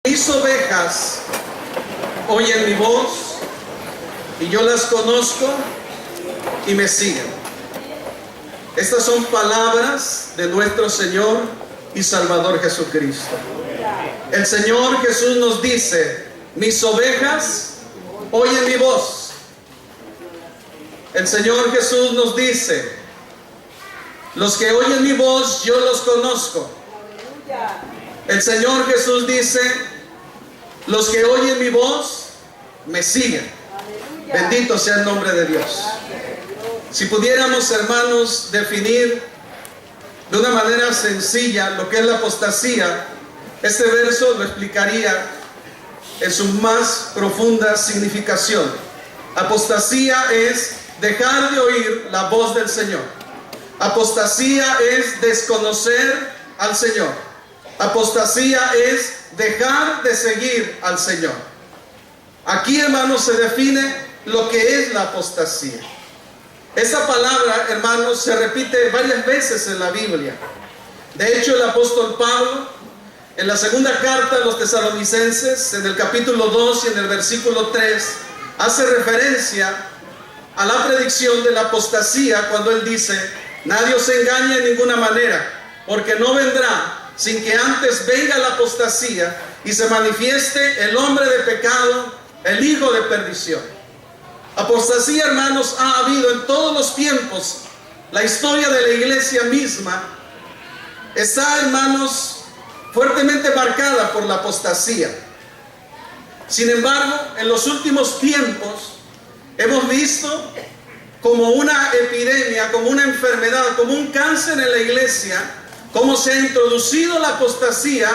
Mis ovejas oyen mi voz y yo las conozco y me siguen. Estas son palabras de nuestro Señor y Salvador Jesucristo. El Señor Jesús nos dice: mis ovejas oyen mi voz. El Señor Jesús nos dice: los que oyen mi voz yo los conozco. El Señor Jesús dice: los que oyen mi voz me siguen. Bendito sea el nombre de Dios. Si pudiéramos, hermanos, definir de una manera sencilla lo que es la apostasía, este verso lo explicaría en su más profunda significación. Apostasía es dejar de oír la voz del Señor. Apostasía es desconocer al Señor. Apostasía es dejar de seguir al Señor. Aquí, hermanos, se define lo que es la apostasía. Esta palabra, hermanos, se repite varias veces en la Biblia. De hecho, el apóstol Pablo, en la segunda carta a los tesalonicenses, en el capítulo 2 y en el versículo 3, hace referencia a la predicción de la apostasía cuando él dice: nadie os engañe en ninguna manera, porque no vendrá sin que antes venga la apostasía y se manifieste el hombre de pecado, el hijo de perdición. Apostasía, hermanos, ha habido en todos los tiempos. La historia de la iglesia misma está, hermanos, fuertemente marcada por la apostasía. Sin embargo, en los últimos tiempos hemos visto como una epidemia, como una enfermedad, como un cáncer en la iglesia, cómo se ha introducido la apostasía,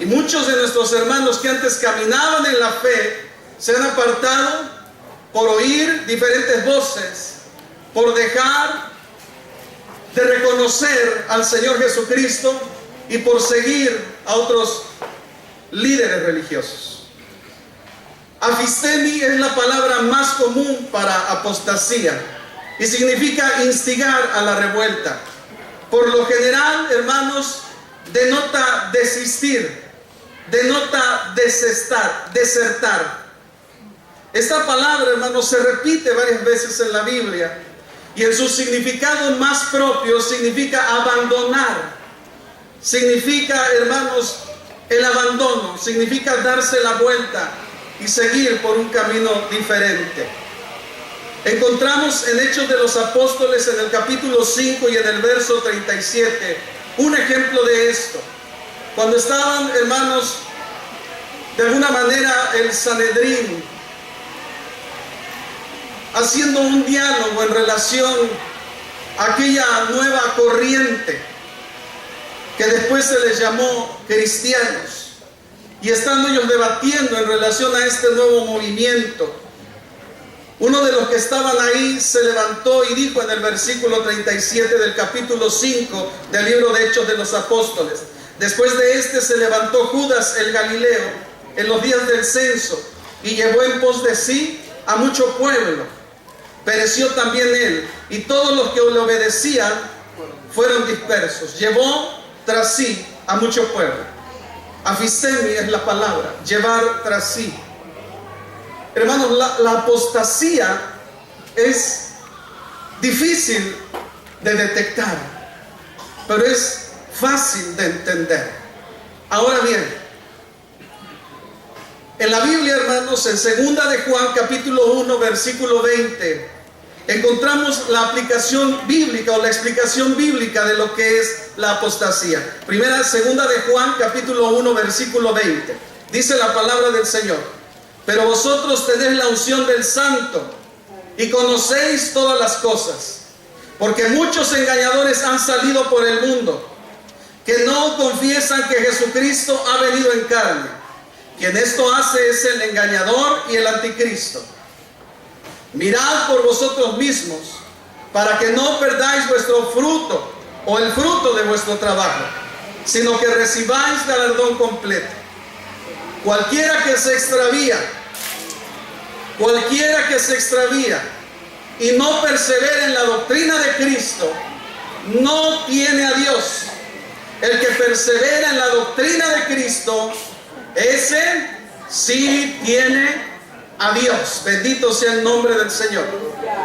y muchos de nuestros hermanos que antes caminaban en la fe se han apartado por oír diferentes voces, por dejar de reconocer al Señor Jesucristo y por seguir a otros líderes religiosos. Afistemi es la palabra más común para apostasía y significa instigar a la revuelta. Por lo general, hermanos, denota desistir, denota desertar. Esta palabra, hermanos, se repite varias veces en la Biblia y en su significado más propio significa abandonar. Significa, hermanos, el abandono, significa darse la vuelta y seguir por un camino diferente. Encontramos en Hechos de los Apóstoles, en el capítulo 5 y en el verso 37, un ejemplo de esto. Cuando estaban, hermanos, de alguna manera el Sanedrín haciendo un diálogo en relación a aquella nueva corriente que después se les llamó cristianos, y estando ellos debatiendo en relación a este nuevo movimiento, uno de los que estaban ahí se levantó y dijo en el versículo 37 del capítulo 5 del libro de Hechos de los Apóstoles: después de este se levantó Judas el Galileo en los días del censo y llevó en pos de sí a mucho pueblo. Pereció también él, y todos los que le obedecían fueron dispersos. Llevó tras sí a mucho pueblo. Afistemi es la palabra, llevar tras sí. Hermanos, la apostasía es difícil de detectar, pero es fácil de entender. Ahora bien, en la Biblia, hermanos, en 2 de Juan, capítulo 1, versículo 20, encontramos la aplicación bíblica o la explicación bíblica de lo que es la apostasía. Segunda de Juan, capítulo 1, versículo 20. Dice la palabra del Señor: pero vosotros tenéis la unción del Santo y conocéis todas las cosas, porque muchos engañadores han salido por el mundo, que no confiesan que Jesucristo ha venido en carne. Quien esto hace es el engañador y el anticristo. Mirad por vosotros mismos, para que no perdáis vuestro fruto o el fruto de vuestro trabajo, sino que recibáis galardón completo. Cualquiera que se extravía y no persevera en la doctrina de Cristo, no tiene a Dios. El que persevera en la doctrina de Cristo Ese sí tiene a Dios. Bendito sea el nombre del Señor.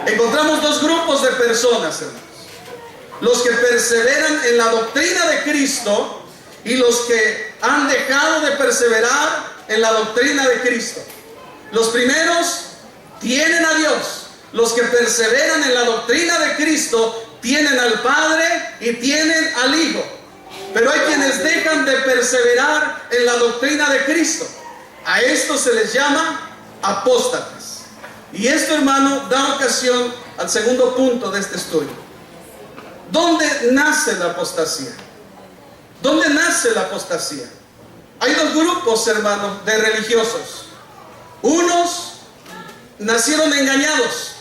Encontramos dos grupos de personas, hermanos. Los que perseveran en la doctrina de Cristo y los que han dejado de perseverar en la doctrina de Cristo. Los primeros tienen a Dios. Los que perseveran en la doctrina de Cristo tienen al Padre y tienen al Hijo. Pero hay quienes dejan de perseverar en la doctrina de Cristo. A esto se les llama apóstatas. Y esto, hermano, da ocasión al segundo punto de este estudio. ¿Dónde nace la apostasía? ¿Dónde nace la apostasía? Hay dos grupos, hermanos, de religiosos. Unos nacieron engañados.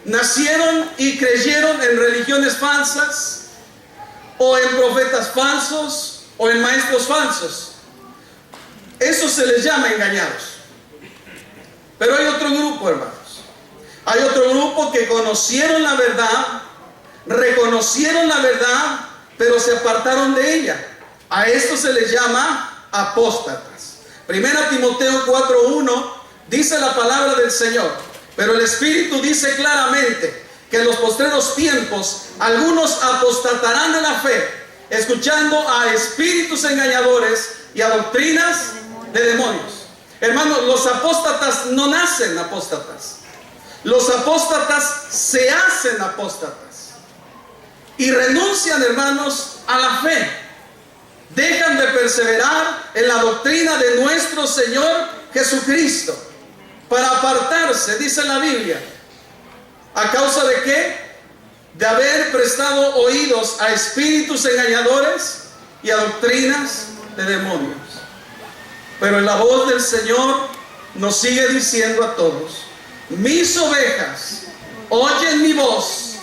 Nacieron y creyeron en religiones falsas, o en profetas falsos, o en maestros falsos. Eso se les llama engañados. Pero hay otro grupo, hermanos. Hay otro grupo que conocieron la verdad, reconocieron la verdad, pero se apartaron de ella. A esto se les llama apóstatas. 1 Timoteo 4:1 dice la palabra del Señor: pero el Espíritu dice claramente que en los postreros tiempos algunos apostatarán de la fe, escuchando a espíritus engañadores y a doctrinas de demonios. Hermanos, los apóstatas no nacen apóstatas. Los apóstatas se hacen apóstatas y renuncian, hermanos, a la fe. Dejan de perseverar en la doctrina de nuestro Señor Jesucristo para apartarse, dice la Biblia. ¿A causa de qué? De haber prestado oídos a espíritus engañadores y a doctrinas de demonios. Pero la voz del Señor nos sigue diciendo a todos: mis ovejas oyen mi voz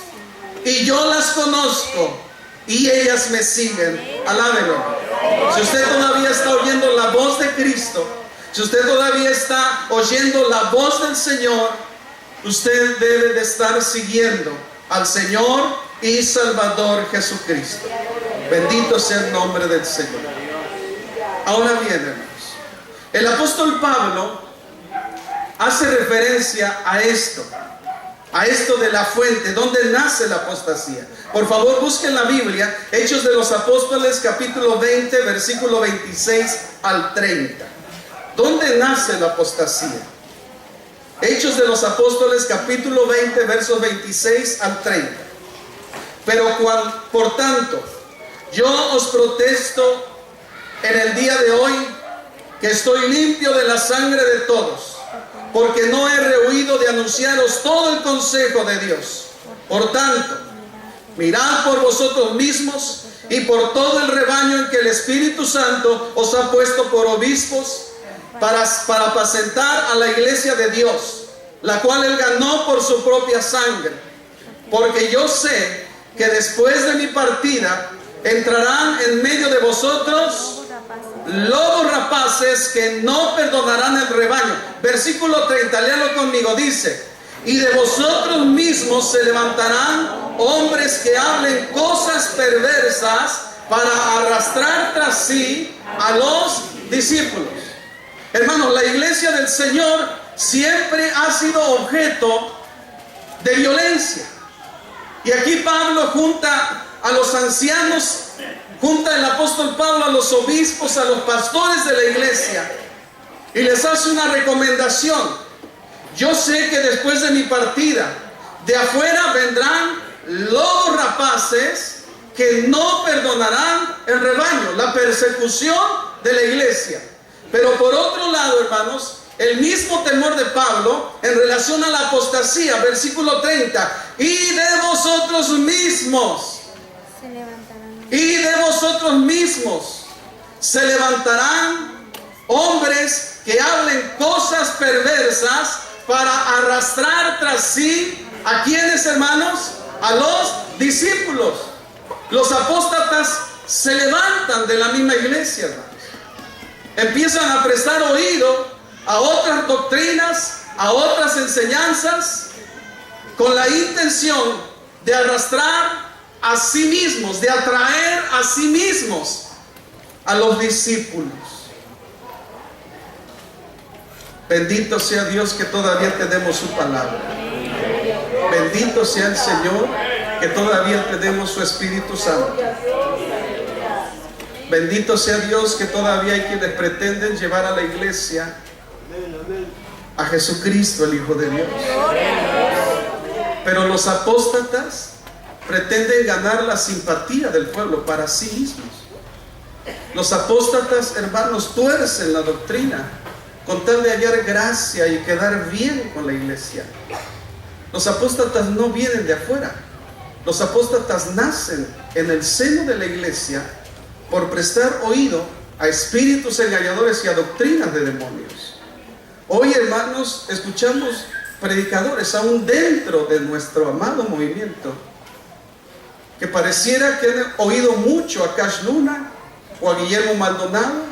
y yo las conozco y ellas me siguen. Alábelo. Si usted todavía está oyendo la voz de Cristo, si usted todavía está oyendo la voz del Señor, usted debe de estar siguiendo al Señor y Salvador Jesucristo. Bendito sea el nombre del Señor. Ahora bien, hermanos, el apóstol Pablo hace referencia a esto de la fuente, donde nace la apostasía. Por favor, busquen la Biblia, Hechos de los Apóstoles, capítulo 20, versículo 26 al 30. ¿Dónde nace la apostasía? Hechos de los Apóstoles, capítulo 20, versos 26 al 30. Pero por tanto, yo os protesto en el día de hoy que estoy limpio de la sangre de todos, porque no he rehuido de anunciaros todo el consejo de Dios. Por tanto, mirad por vosotros mismos y por todo el rebaño en que el Espíritu Santo os ha puesto por obispos para apacentar a la iglesia de Dios, la cual él ganó por su propia sangre. Porque yo sé que después de mi partida entrarán en medio de vosotros lobos rapaces que no perdonarán el rebaño. Versículo 30, léalo conmigo, dice: y de vosotros mismos se levantarán hombres que hablen cosas perversas para arrastrar tras sí a los discípulos. Hermanos, la iglesia del Señor siempre ha sido objeto de violencia. Y aquí Pablo junta a los ancianos, junta el apóstol Pablo a los obispos, a los pastores de la iglesia, y les hace una recomendación. Yo sé que después de mi partida, de afuera vendrán lobos rapaces que no perdonarán el rebaño, la persecución de la iglesia. Pero por otro lado, hermanos, el mismo temor de Pablo en relación a la apostasía, versículo 30, y de vosotros mismos se levantarán hombres que hablen cosas perversas para arrastrar tras sí ¿a quiénes, hermanos? A los discípulos. Los apóstatas se levantan de la misma iglesia, hermanos. Empiezan a prestar oído a otras doctrinas, a otras enseñanzas, con la intención de arrastrar a sí mismos, de atraer a sí mismos a los discípulos. Bendito sea Dios que todavía tenemos su palabra. Bendito sea el Señor que todavía tenemos su Espíritu Santo. Bendito sea Dios que todavía hay quienes pretenden llevar a la iglesia a Jesucristo, el Hijo de Dios. Pero los apóstatas pretenden ganar la simpatía del pueblo para sí mismos. Los apóstatas, hermanos, tuercen la doctrina con tal de hallar gracia y quedar bien con la iglesia. Los apóstatas no vienen de afuera. Los apóstatas nacen en el seno de la iglesia por prestar oído a espíritus engañadores y a doctrinas de demonios. Hoy, hermanos, escuchamos predicadores aún dentro de nuestro amado movimiento que pareciera que han oído mucho a Cash Luna o a Guillermo Maldonado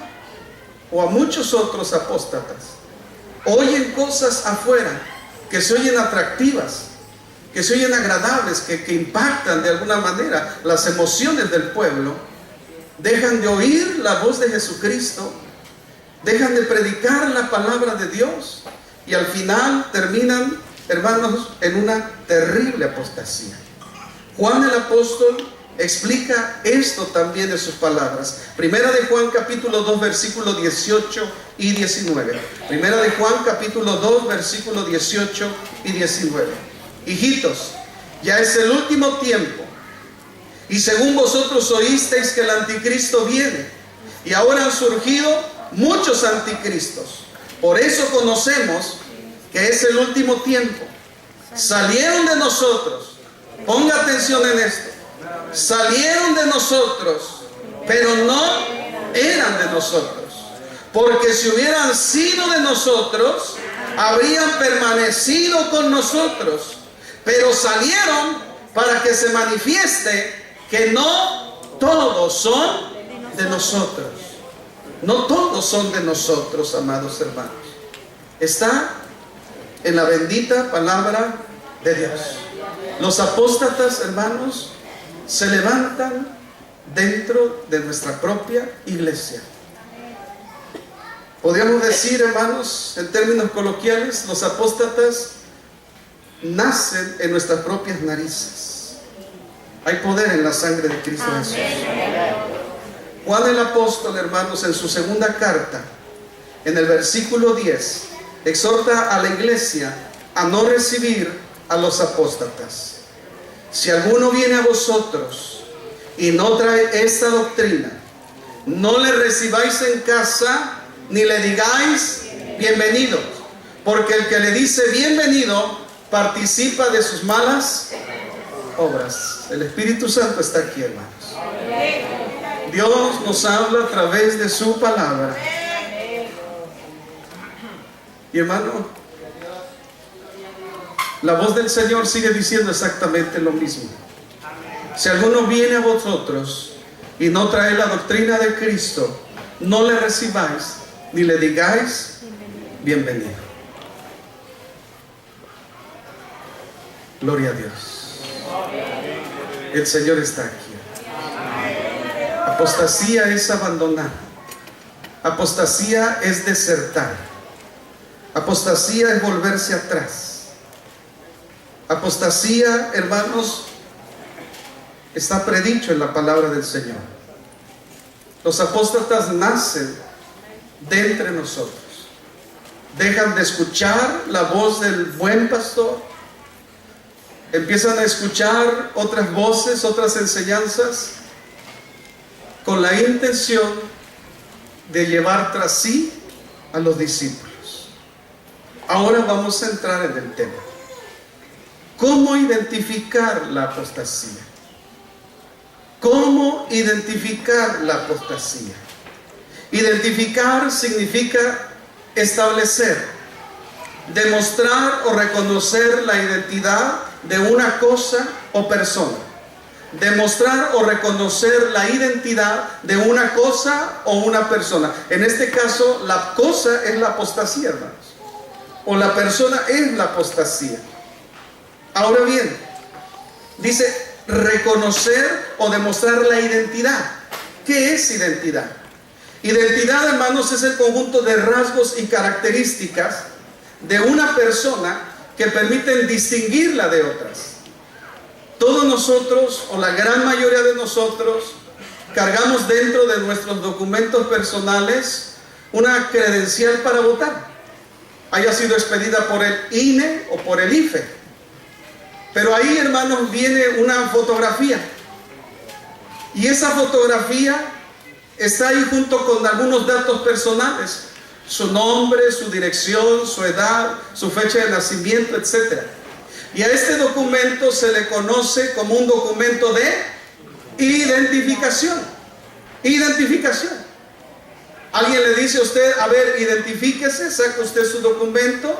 o a muchos otros apóstatas. Oyen cosas afuera que se oyen atractivas, que se oyen agradables, que impactan de alguna manera las emociones del pueblo. Dejan de oír la voz de Jesucristo, dejan de predicar la palabra de Dios y al final terminan, hermanos, en una terrible apostasía. Juan el apóstol explica esto también en sus palabras. Primera de Juan capítulo 2 versículos 18 y 19. Primera de Juan capítulo 2 versículos 18 y 19. Hijitos, ya es el último tiempo. Y según vosotros oísteis que el anticristo viene, y ahora han surgido muchos anticristos. Por eso conocemos que es el último tiempo. Salieron de nosotros, ponga atención en esto, salieron de nosotros, pero no eran de nosotros. Porque si hubieran sido de nosotros, habrían permanecido con nosotros. Pero salieron para que se manifieste que no todos son de nosotros. No todos son de nosotros, amados hermanos. Está en la bendita palabra de Dios. Los apóstatas, hermanos, se levantan dentro de nuestra propia iglesia. Podríamos decir, hermanos, en términos coloquiales, los apóstatas nacen en nuestras propias narices. Hay poder en la sangre de Cristo Jesús. Juan el apóstol, hermanos, en su segunda carta, en el versículo 10, exhorta a la iglesia a no recibir a los apóstatas. Si alguno viene a vosotros y no trae esta doctrina, no le recibáis en casa ni le digáis bienvenido, porque el que le dice bienvenido participa de sus malas obras. El Espíritu Santo está aquí, hermanos. Dios nos habla a través de su palabra. Y hermano, la voz del Señor sigue diciendo exactamente lo mismo. Si alguno viene a vosotros y no trae la doctrina de Cristo, no le recibáis ni le digáis bienvenido. Gloria a Dios. El Señor está aquí. Apostasía es abandonar. Apostasía es desertar. Apostasía es volverse atrás. Apostasía, hermanos, está predicho en la palabra del Señor. Los apóstatas nacen de entre nosotros. Dejan de escuchar la voz del buen pastor. Empiezan a escuchar otras voces, otras enseñanzas, con la intención de llevar tras sí a los discípulos. Ahora vamos a entrar en el tema. ¿Cómo identificar la apostasía? ¿Cómo identificar la apostasía? Identificar significa establecer, demostrar o reconocer la identidad de una cosa o persona. Demostrar o reconocer la identidad de una cosa o una persona. En este caso, la cosa es la apostasía, hermanos. O la persona es la apostasía. Ahora bien, dice reconocer o demostrar la identidad. ¿Qué es identidad? Identidad, hermanos, es el conjunto de rasgos y características de una persona que permiten distinguirla de otras. Todos nosotros, o la gran mayoría de nosotros, cargamos dentro de nuestros documentos personales una credencial para votar, haya sido expedida por el INE o por el IFE. Pero ahí, hermanos, viene una fotografía, y esa fotografía está ahí junto con algunos datos personales: su nombre, su dirección, su edad, su fecha de nacimiento, etc. Y a este documento se le conoce como un documento de identificación. Identificación. Alguien le dice a usted: a ver, identifíquese, saca usted su documento.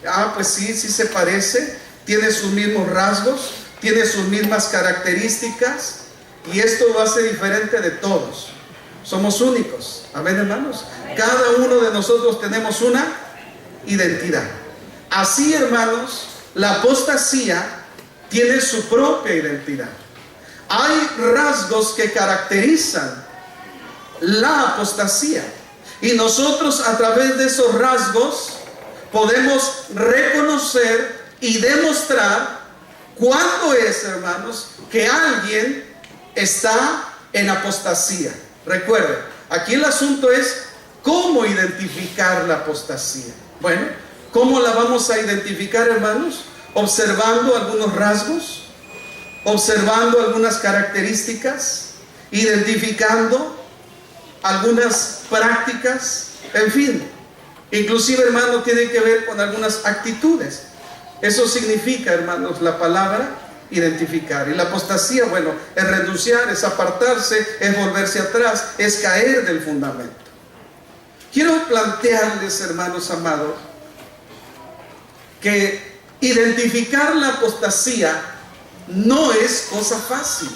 Ah, pues sí, sí se parece, tiene sus mismos rasgos, tiene sus mismas características, y esto lo hace diferente de todos. Somos únicos. Amén, hermanos. Cada uno de nosotros tenemos una identidad. Así, hermanos, la apostasía tiene su propia identidad. Hay rasgos que caracterizan la apostasía, y nosotros, a través de esos rasgos, podemos reconocer y demostrar cuándo es, hermanos, que alguien está en apostasía. Recuerden, aquí el asunto es cómo identificar la apostasía. Bueno, ¿cómo la vamos a identificar, hermanos? Observando algunos rasgos, observando algunas características, identificando algunas prácticas, en fin. Inclusive, hermano, tiene que ver con algunas actitudes. Eso significa, hermanos, la palabra identificar. Y la apostasía, bueno, es renunciar, es apartarse, es volverse atrás, es caer del fundamento. Quiero plantearles, hermanos amados, que identificar la apostasía no es cosa fácil,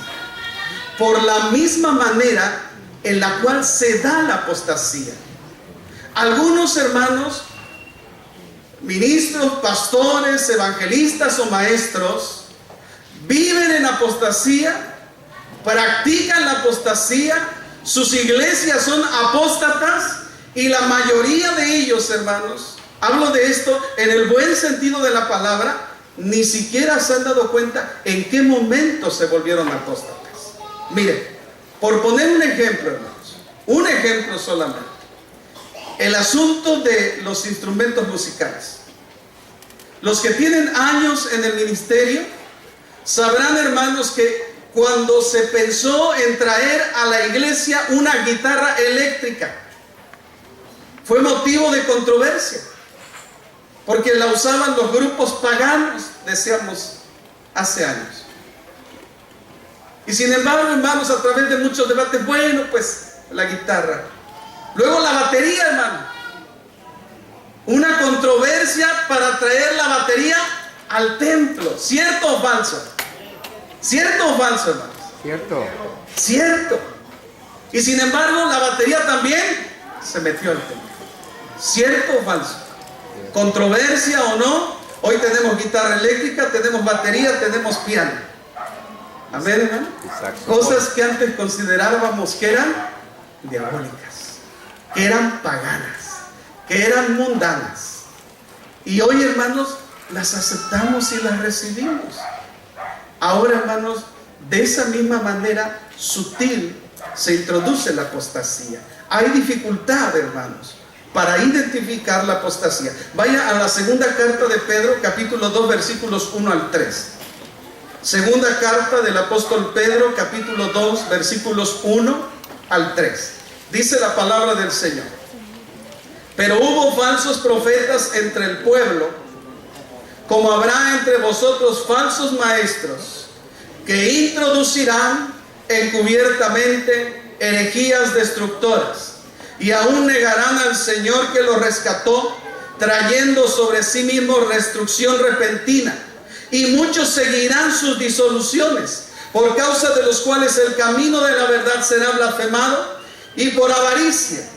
por la misma manera en la cual se da la apostasía. Algunos hermanos, ministros, pastores, evangelistas o maestros, viven en apostasía, practican la apostasía, sus iglesias son apóstatas, y la mayoría de ellos, hermanos, hablo de esto en el buen sentido de la palabra, ni siquiera se han dado cuenta en qué momento se volvieron apóstatas. Miren, por poner un ejemplo, hermanos, un ejemplo solamente, el asunto de los instrumentos musicales. Los que tienen años en el ministerio sabrán, hermanos, que cuando se pensó en traer a la iglesia una guitarra eléctrica, fue motivo de controversia, porque la usaban los grupos paganos, decíamos, hace años. Y sin embargo, hermanos, a través de muchos debates, bueno, pues la guitarra. Luego la batería, hermano. Una controversia para traer la batería al templo. ¿Cierto o falso? ¿Cierto o falso, hermanos? Cierto. Cierto. Y sin embargo, la batería también se metió al templo. ¿Cierto o falso? Controversia o no, hoy tenemos guitarra eléctrica, tenemos batería, tenemos piano. Amén, hermano. Cosas que antes considerábamos que eran diabólicas, que eran paganas, que eran mundanas, y hoy, hermanos, las aceptamos y las recibimos. Ahora, hermanos, de esa misma manera sutil se introduce la apostasía. Hay dificultad, hermanos, para identificar la apostasía. Vaya a la segunda carta de Pedro, capítulo 2, versículos 1 al 3. Segunda carta del apóstol Pedro, capítulo 2, versículos 1 al 3. Dice la palabra del Señor: pero hubo falsos profetas entre el pueblo, como habrá entre vosotros falsos maestros, que introducirán encubiertamente herejías destructoras, y aún negarán al Señor que los rescató, trayendo sobre sí mismos destrucción repentina. Y muchos seguirán sus disoluciones, por causa de los cuales el camino de la verdad será blasfemado, y por avaricia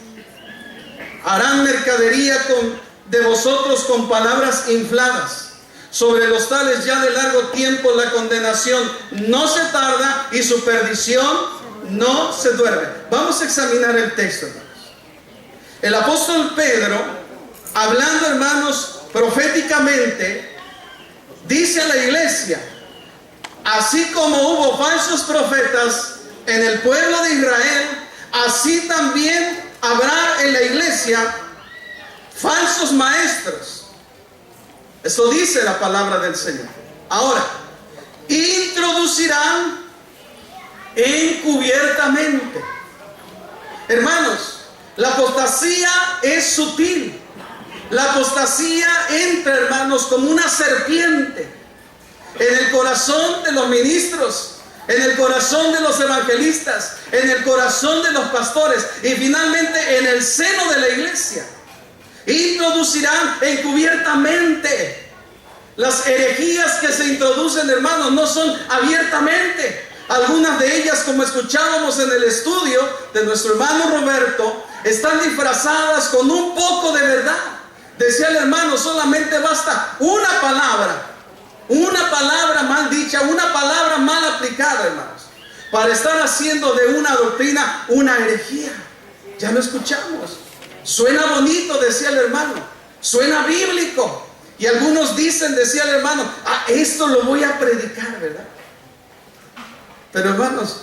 harán mercadería de vosotros con palabras infladas. Sobre los tales ya de largo tiempo la condenación no se tarda, y su perdición no se duerme. Vamos a examinar el texto, hermanos. El apóstol Pedro, hablando, hermanos, proféticamente, dice a la iglesia: así como hubo falsos profetas en el pueblo de Israel, así también habrá en la iglesia falsos maestros. Eso dice la palabra del Señor. Ahora, introducirán encubiertamente. Hermanos, la apostasía es sutil. La apostasía entra, hermanos, como una serpiente en el corazón de los ministros, en el corazón de los evangelistas, en el corazón de los pastores y finalmente en el seno de la iglesia. Introducirán encubiertamente. Las herejías que se introducen, hermanos, no son abiertamente. Algunas de ellas, como escuchábamos en el estudio de nuestro hermano Roberto, están disfrazadas con un poco de verdad. Decía el hermano, solamente basta una palabra mal dicha, una palabra mal aplicada, hermanos, para estar haciendo de una doctrina una herejía. Ya lo escuchamos. Suena bonito, decía el hermano, suena bíblico. Y algunos dicen, decía el hermano, esto lo voy a predicar, ¿verdad? Pero hermanos,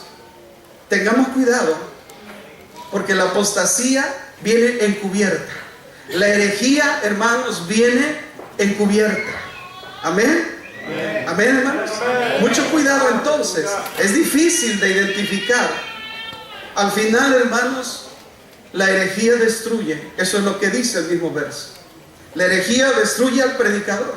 tengamos cuidado, porque la apostasía viene encubierta. La herejía, hermanos, viene encubierta. Amén. Amén, hermanos. Mucho cuidado entonces. Es difícil de identificar. Al final, hermanos, la herejía destruye. Eso es lo que dice el mismo verso. La herejía destruye al predicador.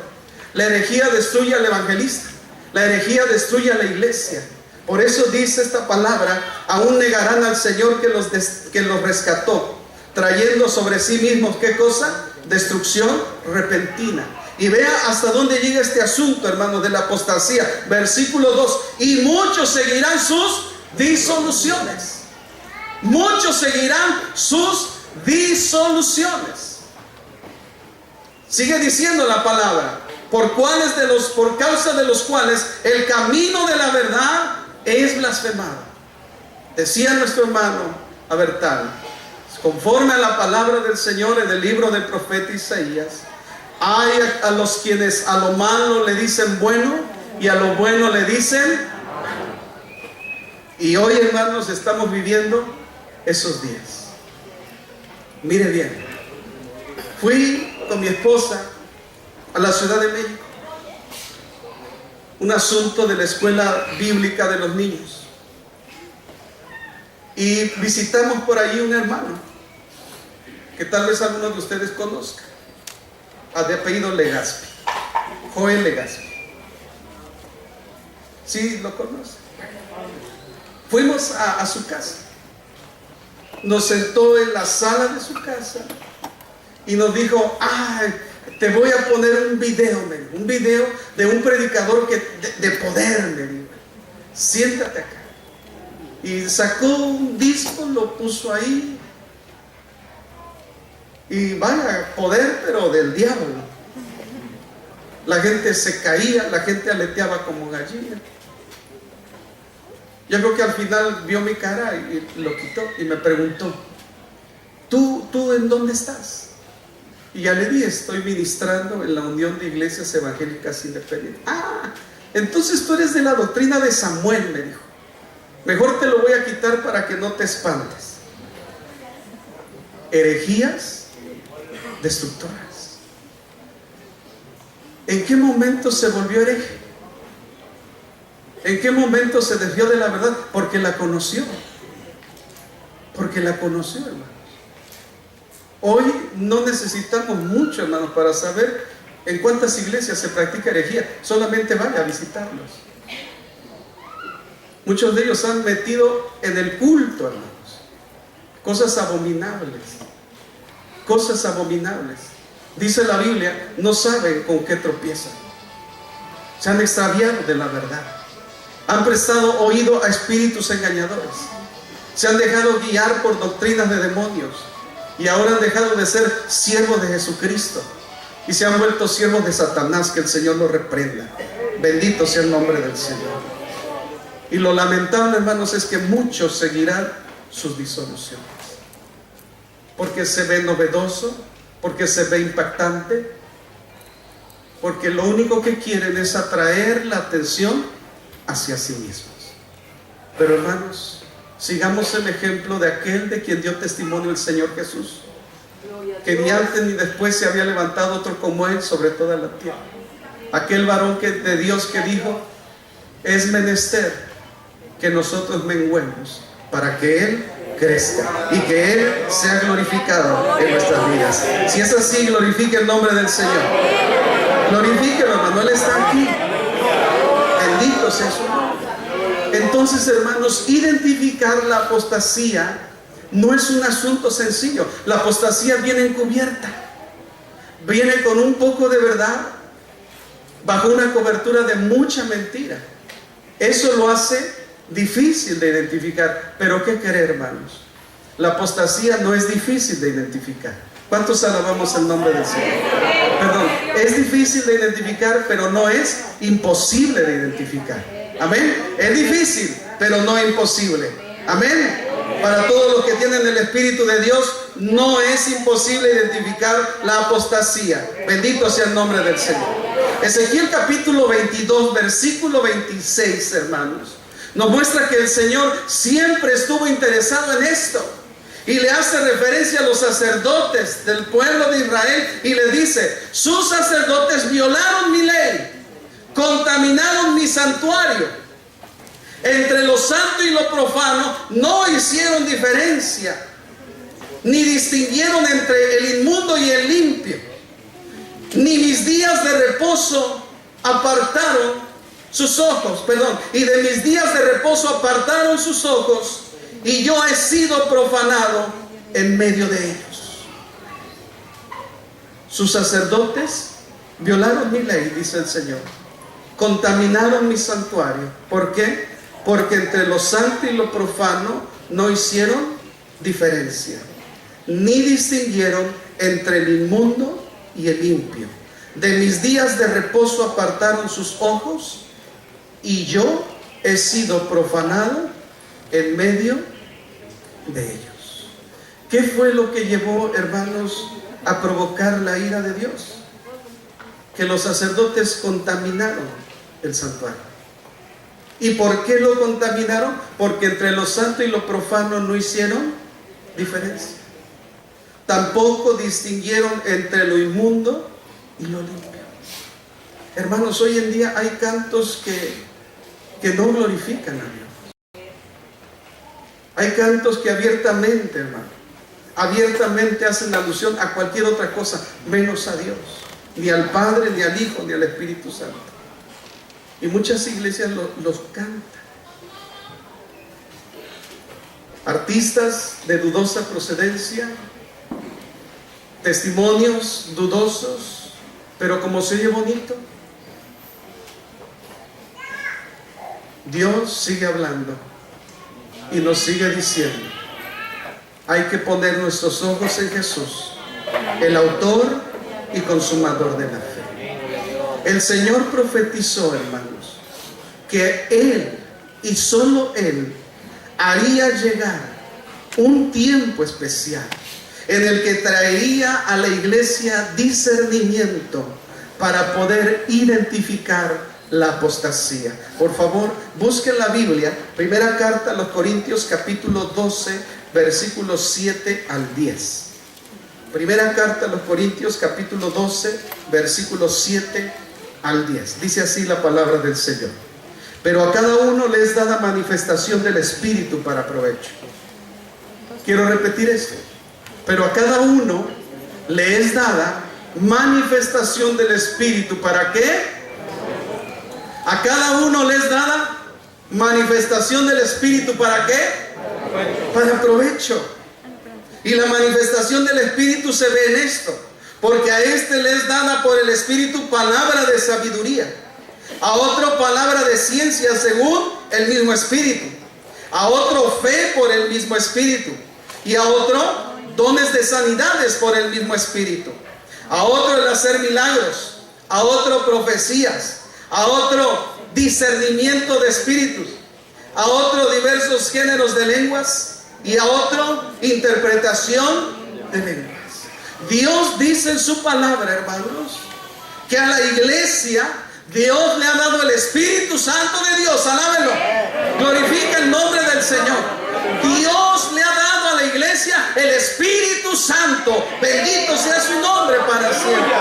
La herejía destruye al evangelista. La herejía destruye a la iglesia. Por eso dice esta palabra: aún negarán al Señor que los rescató, trayendo sobre sí mismos, ¿qué cosa? Destrucción repentina. Y vea hasta dónde llega este asunto, hermanos, de la apostasía. Versículo 2: y muchos seguirán sus disoluciones. Muchos seguirán sus disoluciones. Sigue diciendo la palabra: por causa de los cuales el camino de la verdad es blasfemado. Decía nuestro hermano Abertal, conforme a la palabra del Señor en el libro del profeta Isaías: hay a los quienes a lo malo le dicen bueno y a lo bueno le dicen. Y hoy, hermanos, estamos viviendo esos días. Mire bien, fui con mi esposa a la Ciudad de México, un asunto de la escuela bíblica de los niños, y visitamos por ahí un hermano que tal vez algunos de ustedes conozcan, de apellido Legazpi, Joel Legazpi. ¿Sí lo conoce? Fuimos a su casa, nos sentó en la sala de su casa y nos dijo: te voy a poner un video de un predicador de poder, me dijo. Siéntate acá. Y sacó un disco, lo puso ahí. Y vaya, poder, pero del diablo. La gente se caía, la gente aleteaba como gallina. Yo creo que al final vio mi cara y lo quitó y me preguntó: ¿Tú en dónde estás? Y ya le dije: estoy ministrando en la Unión de Iglesias Evangélicas Independientes. Entonces tú eres de la doctrina de Samuel, me dijo. Mejor te lo voy a quitar para que no te espantes. Herejías destructoras. ¿En qué momento se volvió hereje? ¿En qué momento se desvió de la verdad? Porque la conoció. Porque la conoció, hermanos. Hoy no necesitamos mucho, hermanos, para saber en cuántas iglesias se practica herejía. Solamente vaya a visitarlos. Muchos de ellos han metido en el culto, hermanos, cosas abominables. Cosas abominables. Dice la Biblia: no saben con qué tropiezan. Se han extraviado de la verdad. Han prestado oído a espíritus engañadores. Se han dejado guiar por doctrinas de demonios. Y ahora han dejado de ser siervos de Jesucristo y se han vuelto siervos de Satanás. Que el Señor los reprenda. Bendito sea el nombre del Señor. Y lo lamentable, hermanos, es que muchos seguirán sus disoluciones. porque se ve novedoso, porque se ve impactante, porque lo único que quieren es atraer la atención hacia sí mismos. Pero hermanos, sigamos el ejemplo de aquel de quien dio testimonio el Señor Jesús, que ni antes ni después se había levantado otro como él sobre toda la tierra. Aquel varón de Dios que dijo: es menester que nosotros menguemos para que Él crezca y que Él sea glorificado en nuestras vidas. Si es así, glorifique el nombre del Señor. Glorifíquelo, hermano, Él está aquí. Bendito sea su nombre. Entonces, hermanos, identificar la apostasía no es un asunto sencillo. La apostasía viene encubierta, viene con un poco de verdad, bajo una cobertura de mucha mentira. Eso lo hace difícil de identificar. Pero ¿qué querer, hermanos? La apostasía no es difícil de identificar. ¿Cuántos alabamos el nombre del Señor? Perdón, es difícil de identificar, pero no es imposible de identificar. Amén. Es difícil, pero no imposible. Amén. Para todos los que tienen el Espíritu de Dios, no es imposible identificar la apostasía. Bendito sea el nombre del Señor. Ezequiel capítulo 22, versículo 26, hermanos, nos muestra que el Señor siempre estuvo interesado en esto. Y le hace referencia a los sacerdotes del pueblo de Israel y le dice: sus sacerdotes violaron mi ley, contaminaron mi santuario. Entre lo santo y lo profano no hicieron diferencia, ni distinguieron entre el inmundo y el limpio. Ni mis días de reposo apartaron sus ojos, y de mis días de reposo apartaron sus ojos, y yo he sido profanado en medio de ellos. Sus sacerdotes violaron mi ley, dice el Señor, contaminaron mi santuario. ¿Por qué? Porque entre lo santo y lo profano no hicieron diferencia, ni distinguieron entre el inmundo y el limpio. De mis días de reposo apartaron sus ojos, y yo he sido profanado en medio de ellos. ¿Qué fue lo que llevó, hermanos, a provocar la ira de Dios? Que los sacerdotes contaminaron el santuario. ¿Y por qué lo contaminaron? Porque entre lo santo y lo profano no hicieron diferencia. Tampoco distinguieron entre lo inmundo y lo limpio. Hermanos, hoy en día hay cantos que no glorifican a Dios. Hay cantos que abiertamente, hermano, abiertamente hacen alusión a cualquier otra cosa menos a Dios, ni al Padre, ni al Hijo, ni al Espíritu Santo. Y muchas iglesias los cantan. Artistas de dudosa procedencia, testimonios dudosos, pero como se oye bonito, Dios sigue hablando y nos sigue diciendo: hay que poner nuestros ojos en Jesús, el autor y consumador de la fe. El Señor profetizó, hermanos, que Él y solo Él haría llegar un tiempo especial en el que traería a la iglesia discernimiento para poder identificar la apostasía. Por favor, busquen la Biblia, primera carta a los Corintios capítulo 12, versículos 7 al 10. Primera carta a los Corintios capítulo 12, versículos 7 al 10. Dice así la palabra del Señor: pero a cada uno le es dada manifestación del Espíritu para provecho. Quiero repetir esto: pero a cada uno le es dada manifestación del Espíritu. ¿Para qué? A cada uno le es dada manifestación del Espíritu. ¿Para qué? Para provecho. Y la manifestación del Espíritu se ve en esto: porque a este le es dada por el Espíritu palabra de sabiduría, a otro palabra de ciencia según el mismo Espíritu, a otro fe por el mismo Espíritu, y a otro dones de sanidades por el mismo Espíritu, a otro el hacer milagros, a otro profecías, a otro discernimiento de espíritus, a otro diversos géneros de lenguas, y a otro interpretación de lenguas. Dios dice en su palabra, hermanos, que a la iglesia Dios le ha dado el Espíritu Santo de Dios. Alábenlo. Glorifica el nombre del Señor. Dios le ha dado a la iglesia el Espíritu Santo. Bendito sea su nombre para siempre.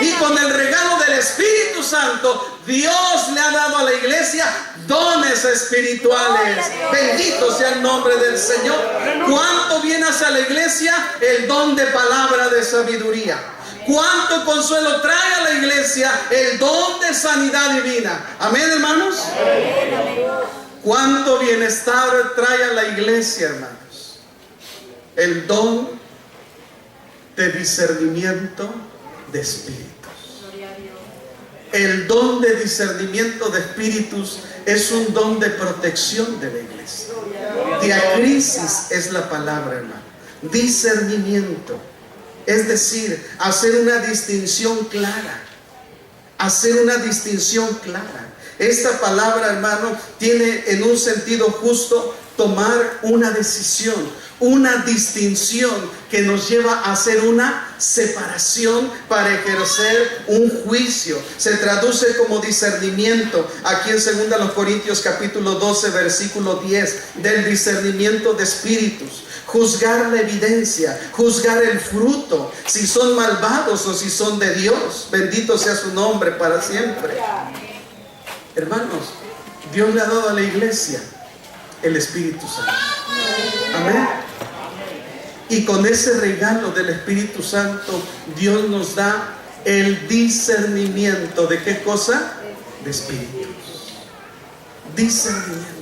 Y con el regalo del Espíritu Santo, Dios le ha dado a la iglesia dones espirituales. Bendito sea el nombre del Señor. ¿Cuánto viene hacia la iglesia? El don de palabra de sabiduría. ¿Cuánto consuelo trae a la iglesia? El don de sanidad divina. Amén, hermanos. ¿Cuánto bienestar trae a la iglesia, hermanos? El don de discernimiento de espíritus. El don de discernimiento de espíritus es un don de protección de la iglesia. Diacrisis es la palabra, hermano. Discernimiento. Es decir, hacer una distinción clara. Hacer una distinción clara. Esta palabra, hermano, tiene en un sentido justo tomar una decisión, una distinción que nos lleva a hacer una separación para ejercer un juicio. Se traduce como discernimiento aquí en 2 Corintios capítulo 12 versículo 10, del discernimiento de espíritus. Juzgar la evidencia, juzgar el fruto, si son malvados o si son de Dios. Bendito sea su nombre para siempre. Hermanos, Dios le ha dado a la iglesia el Espíritu Santo. Amén. Y con ese regalo del Espíritu Santo, Dios nos da el discernimiento. ¿De qué cosa? De espíritus. Discernimiento.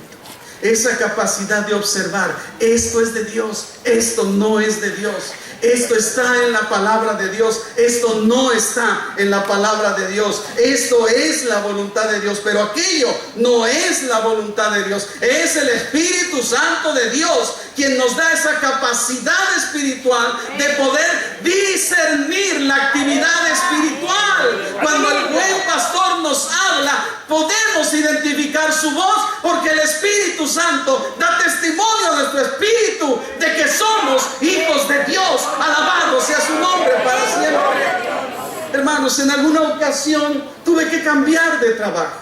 Esa capacidad de observar, esto es de Dios, esto no es de Dios. Esto está en la palabra de Dios, esto no está en la palabra de Dios. Esto es la voluntad de Dios, pero aquello no es la voluntad de Dios. Es el Espíritu Santo de Dios quien nos da esa capacidad espiritual de poder discernir la actividad espiritual. Cuando el buen pastor nos habla, podemos identificar su voz, porque el Espíritu Santo da testimonio a nuestro espíritu de que somos hijos de Dios. Alabado sea su nombre para siempre. Hermanos, en alguna ocasión tuve que cambiar de trabajo.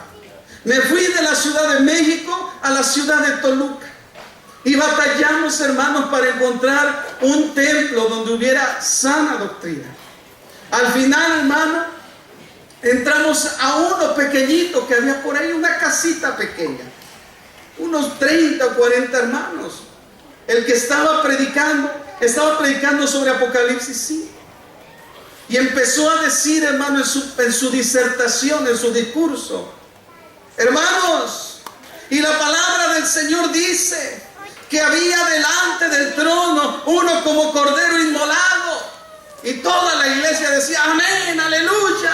Me fui de la Ciudad de México a la ciudad de Toluca. Y batallamos, hermanos, para encontrar un templo donde hubiera sana doctrina. Al final, hermano, entramos a uno pequeñito que había por ahí, una casita pequeña. Unos 30 o 40 hermanos. El que estaba predicando sobre Apocalipsis 5. Y empezó a decir, hermano, en su disertación, en su discurso: hermanos, y la palabra del Señor dice que había delante del trono uno como cordero inmolado. Y toda la iglesia decía amén, aleluya.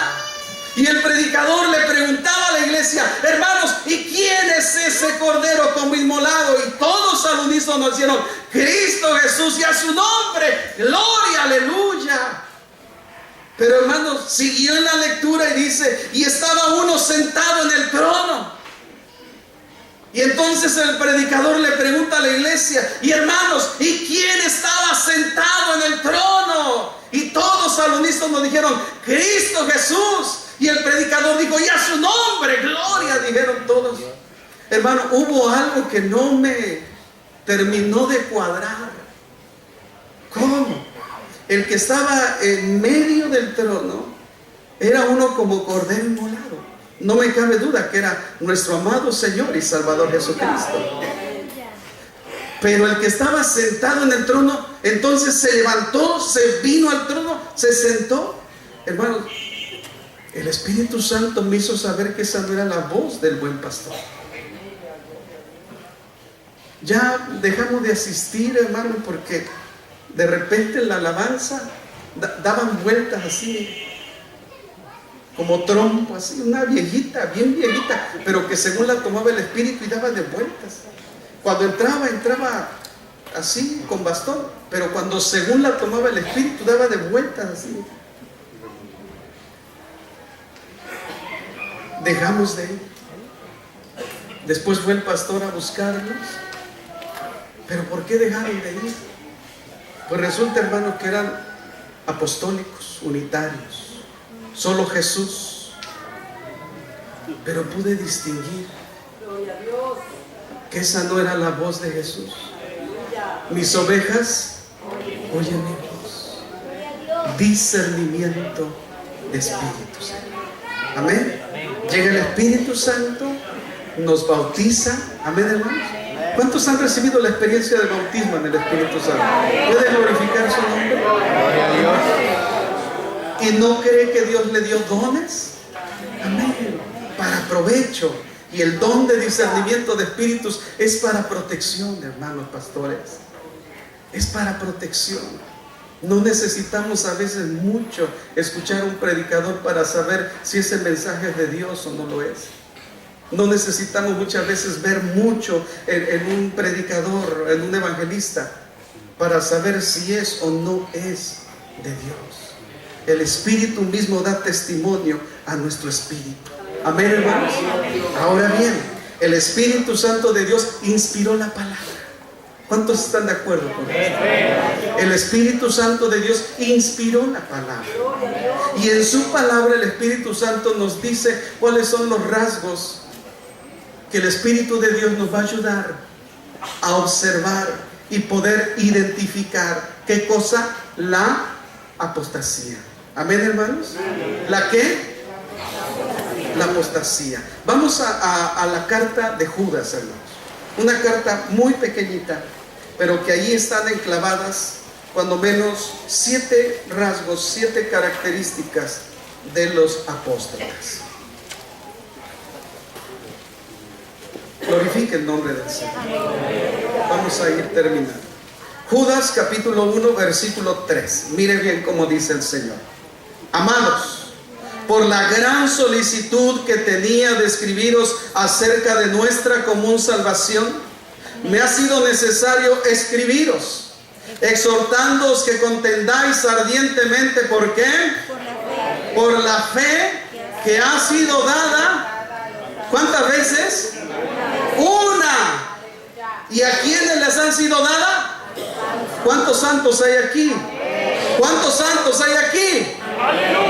Y el predicador le preguntaba a la iglesia: hermanos, ¿y quién es ese cordero como inmolado? Y todos al unísono dijeron: Cristo Jesús, y a su nombre, gloria, aleluya. Pero, hermanos, siguió en la lectura y dice: y estaba uno sentado en el trono. Y entonces el predicador le pregunta a la iglesia: y hermanos, ¿y quién estaba sentado en el trono? Y todos al unísono dijeron: Cristo Jesús. Y el predicador dijo: y a su nombre, gloria, dijeron todos. Hermano, hubo algo que no me terminó de cuadrar. ¿Cómo? El que estaba en medio del trono era uno como cordero inmolado. No me cabe duda que era nuestro amado Señor y Salvador Jesucristo. Pero el que estaba sentado en el trono, entonces se levantó, se vino al trono, se sentó. Hermanos, el Espíritu Santo me hizo saber que esa no era la voz del buen pastor. Ya dejamos de asistir, hermano, porque de repente en la alabanza daban vueltas así, como trompo, así, una viejita, bien viejita, pero que según la tomaba el Espíritu y daba de vueltas. Cuando entraba así, con bastón, pero cuando según la tomaba el Espíritu daba de vueltas así. Dejamos de ir. Después fue el pastor a buscarlos. ¿Pero por qué dejaron de ir? Pues resulta, hermano, que eran apostólicos, unitarios, solo Jesús. Pero pude distinguir que esa no era la voz de Jesús. Mis ovejas oyen mi voz. Discernimiento de Espíritu Santo. Amén. Llega el Espíritu Santo, nos bautiza. Amén, hermanos. ¿Cuántos han recibido la experiencia del bautismo en el Espíritu Santo? ¿Puede glorificar su nombre? Gloria a Dios. ¿Y no cree que Dios le dio dones? Amén. Para provecho. Y el don de discernimiento de espíritus es para protección, hermanos pastores. Es para protección. No necesitamos a veces mucho escuchar a un predicador para saber si ese mensaje es de Dios o no lo es. No necesitamos muchas veces ver mucho en un predicador, en un evangelista, para saber si es o no es de Dios. El Espíritu mismo da testimonio a nuestro espíritu. Amén, hermanos. Ahora bien, el Espíritu Santo de Dios inspiró la palabra. ¿Cuántos están de acuerdo con esto? El Espíritu Santo de Dios inspiró la palabra. Y en su palabra el Espíritu Santo nos dice cuáles son los rasgos que el Espíritu de Dios nos va a ayudar a observar y poder identificar. ¿Qué cosa? La apostasía. Amén, hermanos. ¿La qué? La apostasía. Vamos a la carta de Judas, hermanos. Una carta muy pequeñita, pero que allí están enclavadas cuando menos 7 rasgos, 7 características de los apóstoles. Glorifique el nombre del Señor. Vamos a ir terminando. Judas capítulo 1 versículo 3. Mire bien cómo dice el Señor. Amados, por la gran solicitud que tenía de escribiros acerca de nuestra común salvación, me ha sido necesario escribiros, exhortándoos que contendáis ardientemente. ¿Por qué? Por la fe que ha sido dada. ¿Cuántas veces? Una. ¿Y a quiénes les han sido dadas? ¿Cuántos santos hay aquí? ¿Cuántos santos hay aquí?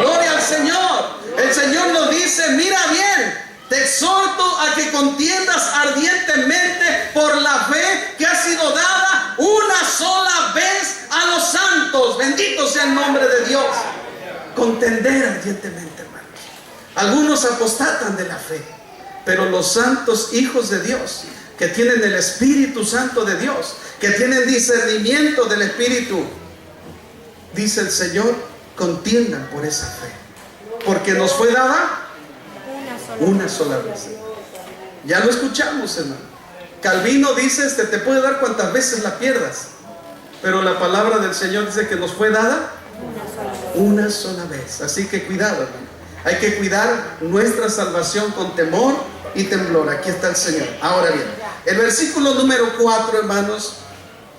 Gloria al Señor. El Señor nos dice, mira bien, te exhorto a que contiendas ardientemente por la fe que ha sido dada una sola vez a los santos. Bendito sea el nombre de Dios. Contender ardientemente, hermanos. Algunos apostatan de la fe, pero los santos hijos de Dios, que tienen el Espíritu Santo de Dios, que tienen discernimiento del Espíritu, dice el Señor, contiendan por esa fe, porque nos fue dada una sola vez. Ya lo escuchamos, hermano. Calvino dice, te puede dar cuantas veces la pierdas, pero la palabra del Señor dice que nos fue dada una sola vez. Así que cuidado, hermano. Hay que cuidar nuestra salvación con temor y temblor. Aquí está el Señor. Ahora bien, el versículo número 4, hermanos,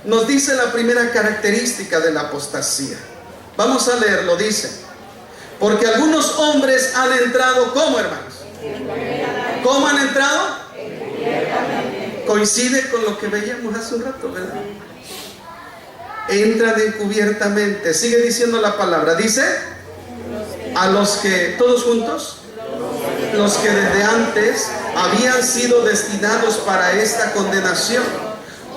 nos dice la primera característica de la apostasía. Vamos a leerlo, dice: porque algunos hombres han entrado, ¿cómo, hermanos? ¿Cómo han entrado? Coincide con lo que veíamos hace un rato, ¿verdad? Entran encubiertamente. Sigue diciendo la palabra, dice: a los que, todos juntos, los que desde antes habían sido destinados para esta condenación,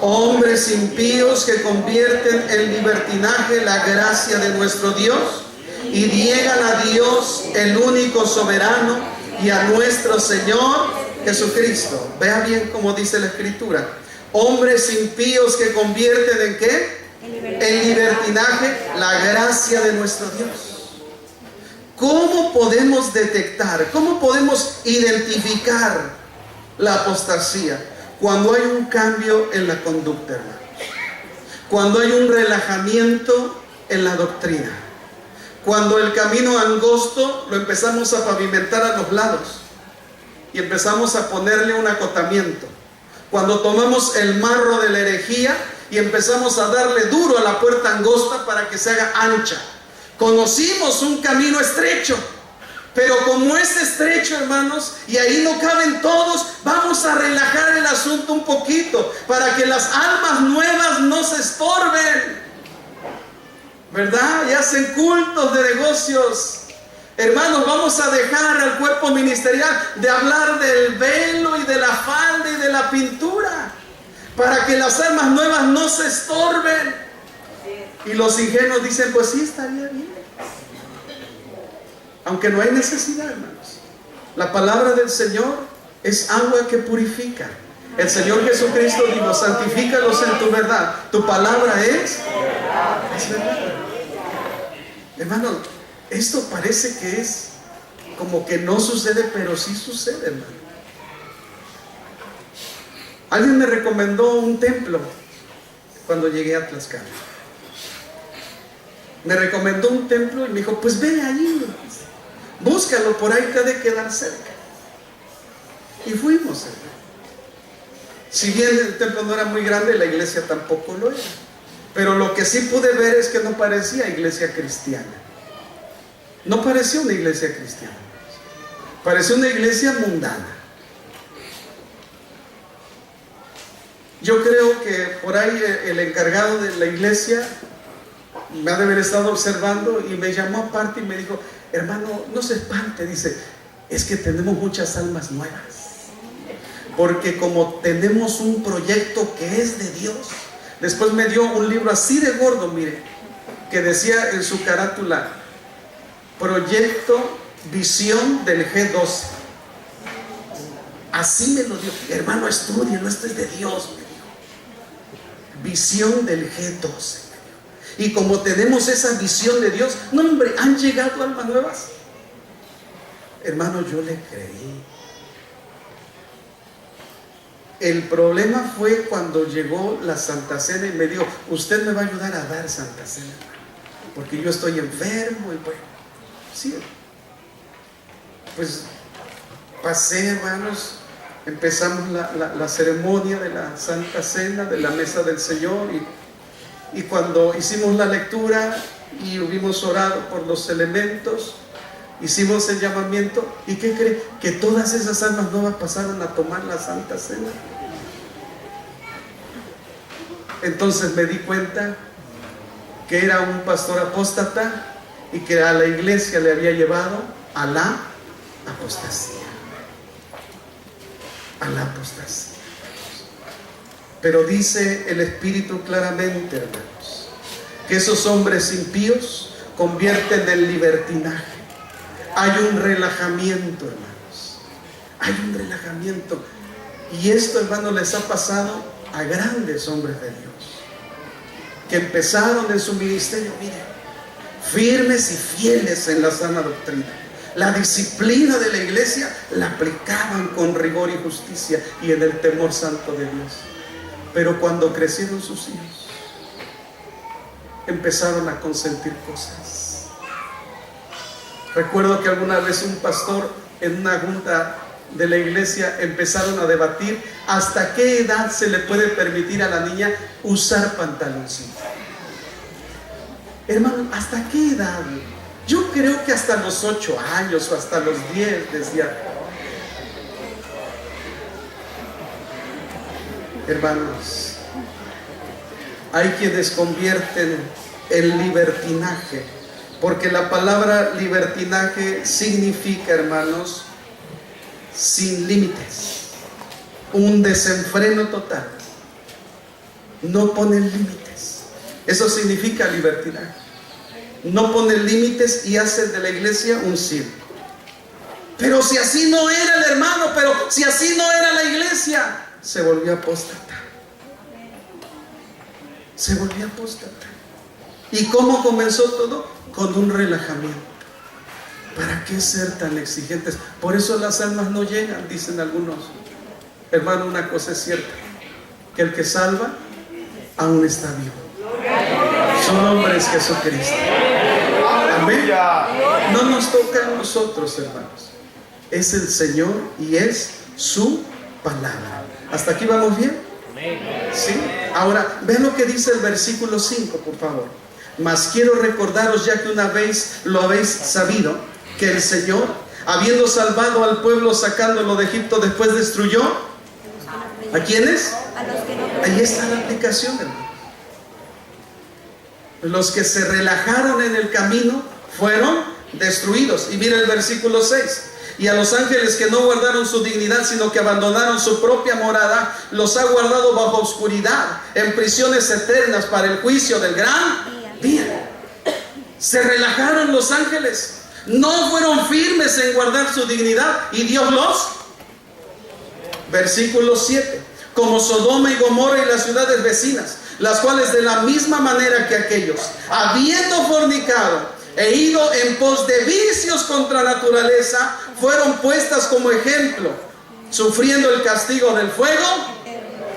hombres impíos que convierten en libertinaje la gracia de nuestro Dios y niegan a Dios, el único soberano, y a nuestro Señor Jesucristo. Vea bien cómo dice la Escritura: hombres impíos que convierten ¿en qué? En libertinaje la gracia de nuestro Dios. ¿Cómo podemos detectar, cómo podemos identificar la apostasía? Cuando hay un cambio en la conducta, hermanos. Cuando hay un relajamiento en la doctrina. Cuando el camino angosto lo empezamos a pavimentar a los lados y empezamos a ponerle un acotamiento. Cuando tomamos el marro de la herejía y empezamos a darle duro a la puerta angosta para que se haga ancha. Conocimos un camino estrecho, pero como es estrecho, hermanos, y ahí no caben todos, vamos a relajar el asunto un poquito para que las almas nuevas no se estorben. ¿verdad? Y hacen cultos de negocios. Hermanos, vamos a dejar al cuerpo ministerial de hablar del velo y de la falda y de la pintura, para que las almas nuevas no se estorben. Y los ingenuos dicen, pues sí, estaría bien, aunque no hay necesidad, hermanos. La palabra del Señor es agua que purifica. El Señor Jesucristo dijo, santifícalos en tu verdad. Tu palabra es verdad. Hermano, esto parece que es como que no sucede, pero sí sucede, hermano. Alguien me recomendó un templo cuando llegué a Tlaxcala. Me recomendó un templo y me dijo, pues ve ahí, búscalo, por ahí te ha de quedar cerca. Y fuimos, hermano. Si bien el templo no era muy grande, la iglesia tampoco lo era. Pero lo que sí pude ver es que no parecía iglesia cristiana. No parecía una iglesia cristiana. Parecía una iglesia mundana. Yo creo que por ahí el encargado de la iglesia me ha de haber estado observando y me llamó aparte y me dijo, hermano, no se espante, dice, es que tenemos muchas almas nuevas. Porque como tenemos un proyecto que es de Dios. Después me dio un libro así de gordo, mire, que decía en su carátula, Proyecto Visión del G12. Así me lo dio. Hermano, estúdielo, esto es de Dios, me dijo. Visión del G12. Y como tenemos esa visión de Dios, no, hombre, han llegado almas nuevas. Hermano, yo le creí. El problema fue cuando llegó la Santa Cena y me dijo, usted me va a ayudar a dar Santa Cena, porque yo estoy enfermo. Y bueno, sí, pues pasé, hermanos, empezamos la ceremonia de la Santa Cena, de la mesa del Señor, y cuando hicimos la lectura y hubimos orado por los elementos, hicimos el llamamiento, ¿y qué cree? Que todas esas almas nuevas pasaron a tomar la Santa Cena. Entonces me di cuenta que era un pastor apóstata y que a la iglesia le había llevado a la apostasía. A la apostasía. Pero dice el Espíritu claramente, hermanos, que esos hombres impíos convierten en libertinaje. Hay un relajamiento, hermanos. Hay un relajamiento. Y esto, hermanos, les ha pasado a grandes hombres de Dios, que empezaron en su ministerio, miren, firmes y fieles en la sana doctrina. La disciplina de la iglesia la aplicaban con rigor y justicia y en el temor santo de Dios. Pero cuando crecieron sus hijos, empezaron a consentir cosas. Recuerdo que alguna vez un pastor en una junta de la iglesia empezaron a debatir hasta qué edad se le puede permitir a la niña usar pantaloncito. Hermano, ¿hasta qué edad? Yo creo que hasta los 8 años o hasta los 10, decía. Hermanos, hay quienes convierten el libertinaje, porque la palabra libertinaje significa, hermanos, sin límites, un desenfreno total. No ponen límites. Eso significa libertinaje. No ponen límites y hacen de la iglesia un circo. Pero si así no era el hermano, pero si así no era la iglesia, se volvió apóstata. Se volvió apóstata. ¿Y cómo comenzó todo? Con un relajamiento. ¿Para qué ser tan exigentes? Por eso las almas no llegan, dicen algunos. Hermano, una cosa es cierta, que el que salva aún está vivo. Su nombre es Jesucristo. Amén. No nos toca a nosotros, hermanos. Es el Señor y es su palabra. ¿Hasta aquí vamos bien? ¿Sí? Ahora, vean lo que dice el versículo 5, por favor. Mas quiero recordaros, ya que una vez lo habéis sabido, que el Señor, habiendo salvado al pueblo sacándolo de Egipto, después destruyó ¿a quiénes? A los que no. Ahí está la aplicación, hermano. los que se relajaron en el camino fueron destruidos. Y mira el versículo 6. Y a los ángeles que no guardaron su dignidad, sino que abandonaron su propia morada, los ha guardado bajo oscuridad, en prisiones eternas para el juicio del gran día. Se relajaron los ángeles, no fueron firmes en guardar su dignidad, y Dios los... Versículo 7. Como Sodoma y Gomorra y las ciudades vecinas, las cuales de la misma manera que aquellos, habiendo fornicado e ido en pos de vicios contra naturaleza, fueron puestas como ejemplo, sufriendo el castigo del fuego.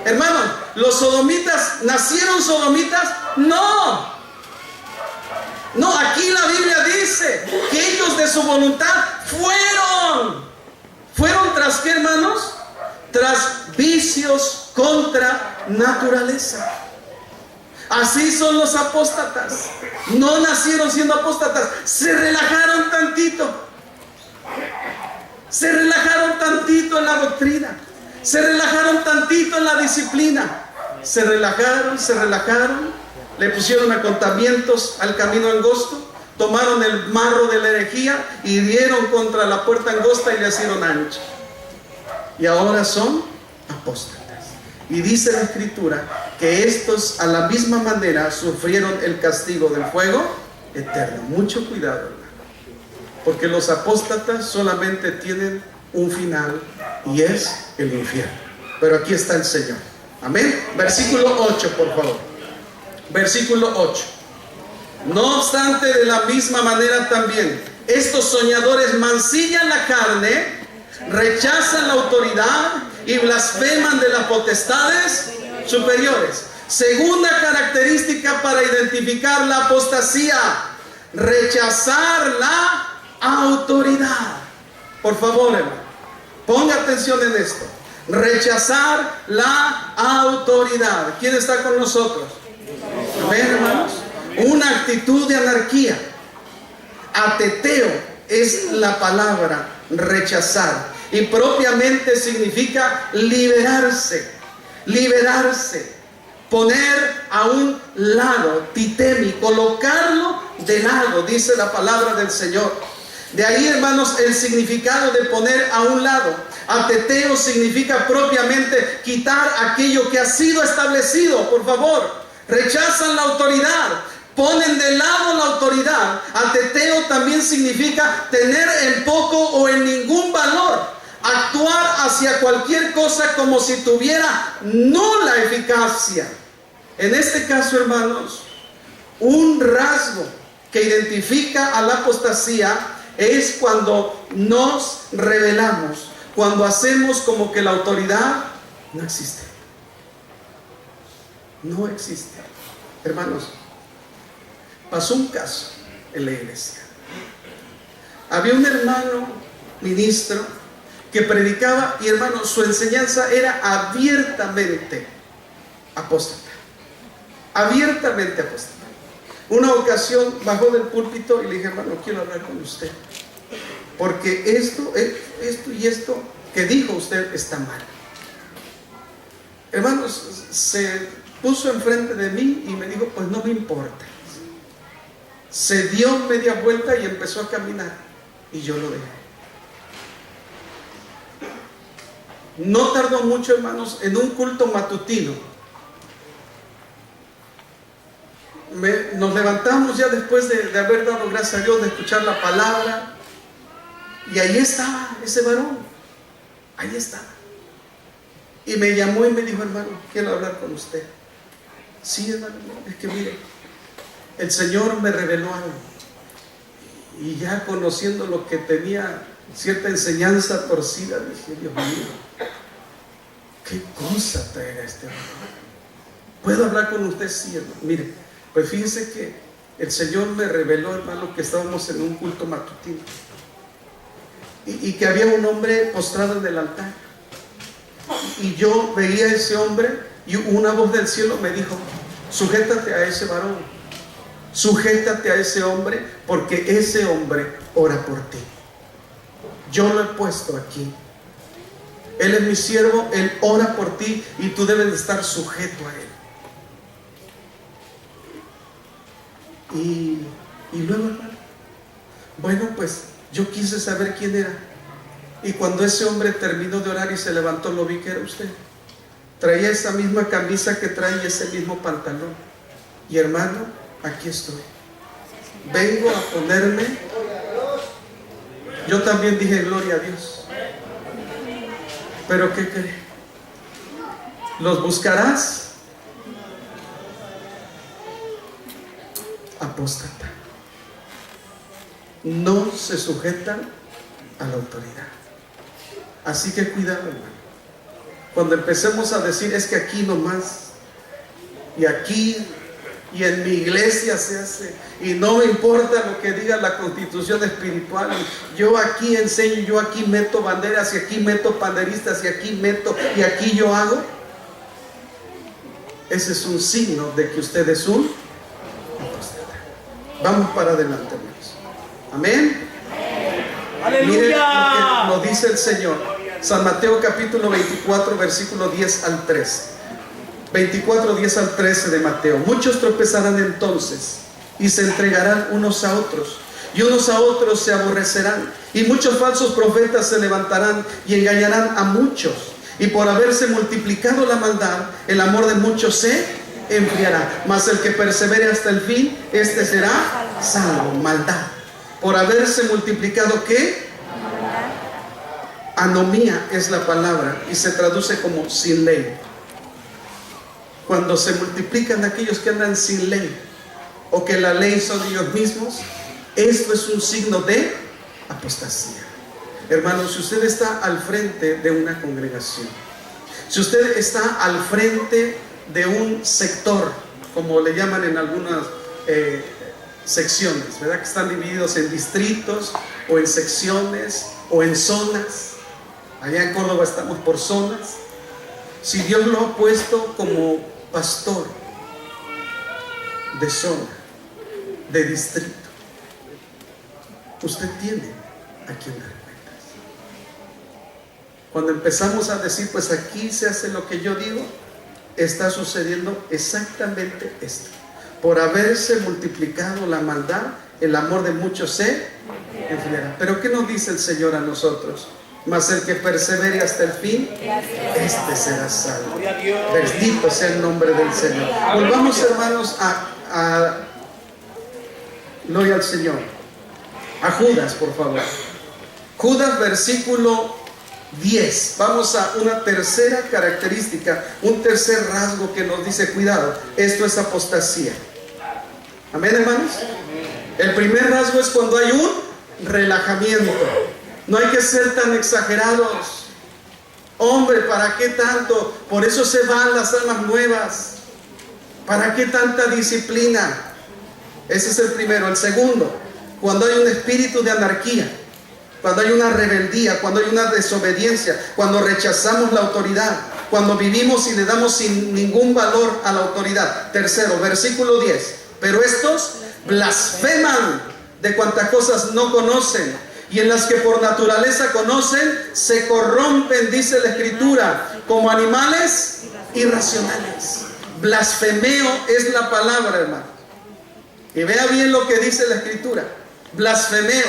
Hermanos, ¿los sodomitas nacieron sodomitas? No. No, aquí la Biblia dice que ellos de su voluntad fueron tras ¿qué, hermanos? Tras vicios contra naturaleza. Así son los apóstatas. No nacieron siendo apóstatas, se relajaron tantito. Se relajaron tantito en la doctrina, se relajaron tantito en la disciplina. Se relajaron, le pusieron acontamientos al camino angosto, tomaron el marro de la herejía y dieron contra la puerta angosta y le hicieron ancha. Y ahora son apóstatas. Y dice la Escritura que estos a la misma manera sufrieron el castigo del fuego eterno. Mucho cuidado, hermano, porque los apóstatas solamente tienen un final, y es el infierno. Pero aquí está el Señor. Amén. Versículo 8, por favor. Versículo 8. No obstante, de la misma manera también estos soñadores mancillan la carne, rechazan la autoridad y blasfeman de las potestades superiores. Segunda característica para identificar la apostasía: rechazar la autoridad. Por favor, hermano, ponga atención en esto. Rechazar la autoridad. ¿Quién está con nosotros? Amén, hermanos. Una actitud de anarquía. Ateteo es la palabra rechazar, y propiamente significa liberarse, poner a un lado, titemi, colocarlo de lado, dice la palabra del Señor. De ahí, hermanos, el significado de poner a un lado. Ateteo significa propiamente quitar aquello que ha sido establecido. Por favor, rechazan la autoridad, ponen de lado la autoridad. Ateteo también significa tener en poco o en ningún valor, actuar hacia cualquier cosa como si tuviera nula eficacia. En este caso, hermanos, un rasgo que identifica a la apostasía es cuando nos rebelamos, cuando hacemos como que la autoridad no existe. No existe. Hermanos, pasó un caso en la iglesia. Había un hermano ministro que predicaba, y hermanos, su enseñanza era abiertamente apóstata. Abiertamente apóstata. Una ocasión bajó del púlpito y le dije: hermano, quiero hablar con usted, porque esto y esto que dijo usted está mal. Hermanos, se puso enfrente de mí y me dijo: pues no me importa. Se dio media vuelta y empezó a caminar, y yo lo dejé. No tardó mucho, hermanos, en un culto matutino. Nos levantamos ya después de haber dado gracias a Dios, de escuchar la palabra, y ahí estaba ese varón. Ahí estaba. Y me llamó y me dijo: hermano, quiero hablar con usted. Sí, hermano, es que mire, el Señor me reveló algo, y ya conociendo lo que tenía, cierta enseñanza torcida, dije: Dios mío, ¿qué cosa traerá este hombre? ¿Puedo hablar con usted? Sí, hermano. Mire, pues fíjese que el Señor me reveló, hermano, que estábamos en un culto matutino, y que había un hombre postrado en el altar, y yo veía a ese hombre, y una voz del cielo me dijo: sujétate a ese varón, sujétate a ese hombre, porque ese hombre ora por ti. Yo lo he puesto aquí. Él es mi siervo, él ora por ti, y tú debes de estar sujeto a él. Y luego, hermano, bueno, pues yo quise saber quién era. Y cuando ese hombre terminó de orar y se levantó, lo vi que era usted. Traía esa misma camisa que trae y ese mismo pantalón. Y hermano, aquí estoy. Vengo a ponerme. Yo también dije gloria a Dios. Pero ¿qué cree? ¿Los buscarás? Apóstata. No se sujetan a la autoridad. Así que cuidado, hermano. Cuando empecemos a decir es que aquí nomás, y aquí, y en mi iglesia se hace, y no me importa lo que diga la constitución espiritual, yo aquí enseño, yo aquí meto banderas, y aquí meto panderistas, y aquí meto, y aquí yo hago. Ese es un signo de que usted es un apóstata. Vamos para adelante, hermanos. Amén. ¡Aleluya! Miren lo que nos dice el Señor. San Mateo capítulo 24, versículo 10 al 13. 24, 10 al 13 de Mateo. Muchos tropezarán entonces y se entregarán unos a otros, y unos a otros se aborrecerán, y muchos falsos profetas se levantarán y engañarán a muchos. Y por haberse multiplicado la maldad, el amor de muchos se enfriará. Mas el que persevere hasta el fin, este será salvo. Maldad. Por haberse multiplicado, ¿qué? Anomía es la palabra y se traduce como sin ley. Cuando se multiplican aquellos que andan sin ley, o que la ley son ellos mismos, esto es un signo de apostasía. Hermanos, si usted está al frente de una congregación, si usted está al frente de un sector, como le llaman en algunas secciones, ¿verdad? Que están divididos en distritos, o en secciones, o en zonas. Allá en Córdoba estamos por zonas. Si Dios lo ha puesto como pastor de zona, de distrito, usted tiene a quien dar cuentas. Cuando empezamos a decir, pues aquí se hace lo que yo digo, está sucediendo exactamente esto. Por haberse multiplicado la maldad, el amor de muchos se enfriará. Pero ¿qué nos dice el Señor a nosotros? Mas el que persevere hasta el fin, este será salvo. Bendito sea el nombre del Señor. Volvamos, hermanos, a gloria al Señor. A Judas, por favor. Judas, versículo 10. Vamos a una tercera característica, un tercer rasgo que nos dice, cuidado, esto es apostasía. Amén, hermanos. El primer rasgo es cuando hay un relajamiento. No hay que ser tan exagerados. Hombre, ¿para qué tanto? Por eso se van las almas nuevas. ¿Para qué tanta disciplina? Ese es el primero. El segundo, cuando hay un espíritu de anarquía, cuando hay una rebeldía, cuando hay una desobediencia, cuando rechazamos la autoridad, cuando vivimos y le damos sin ningún valor a la autoridad. Tercero, versículo 10. Pero estos blasfeman de cuantas cosas no conocen, y en las que por naturaleza conocen, se corrompen, dice la Escritura, como animales irracionales. Blasfemeo es la palabra, hermano. Y vea bien lo que dice la Escritura. Blasfemeo,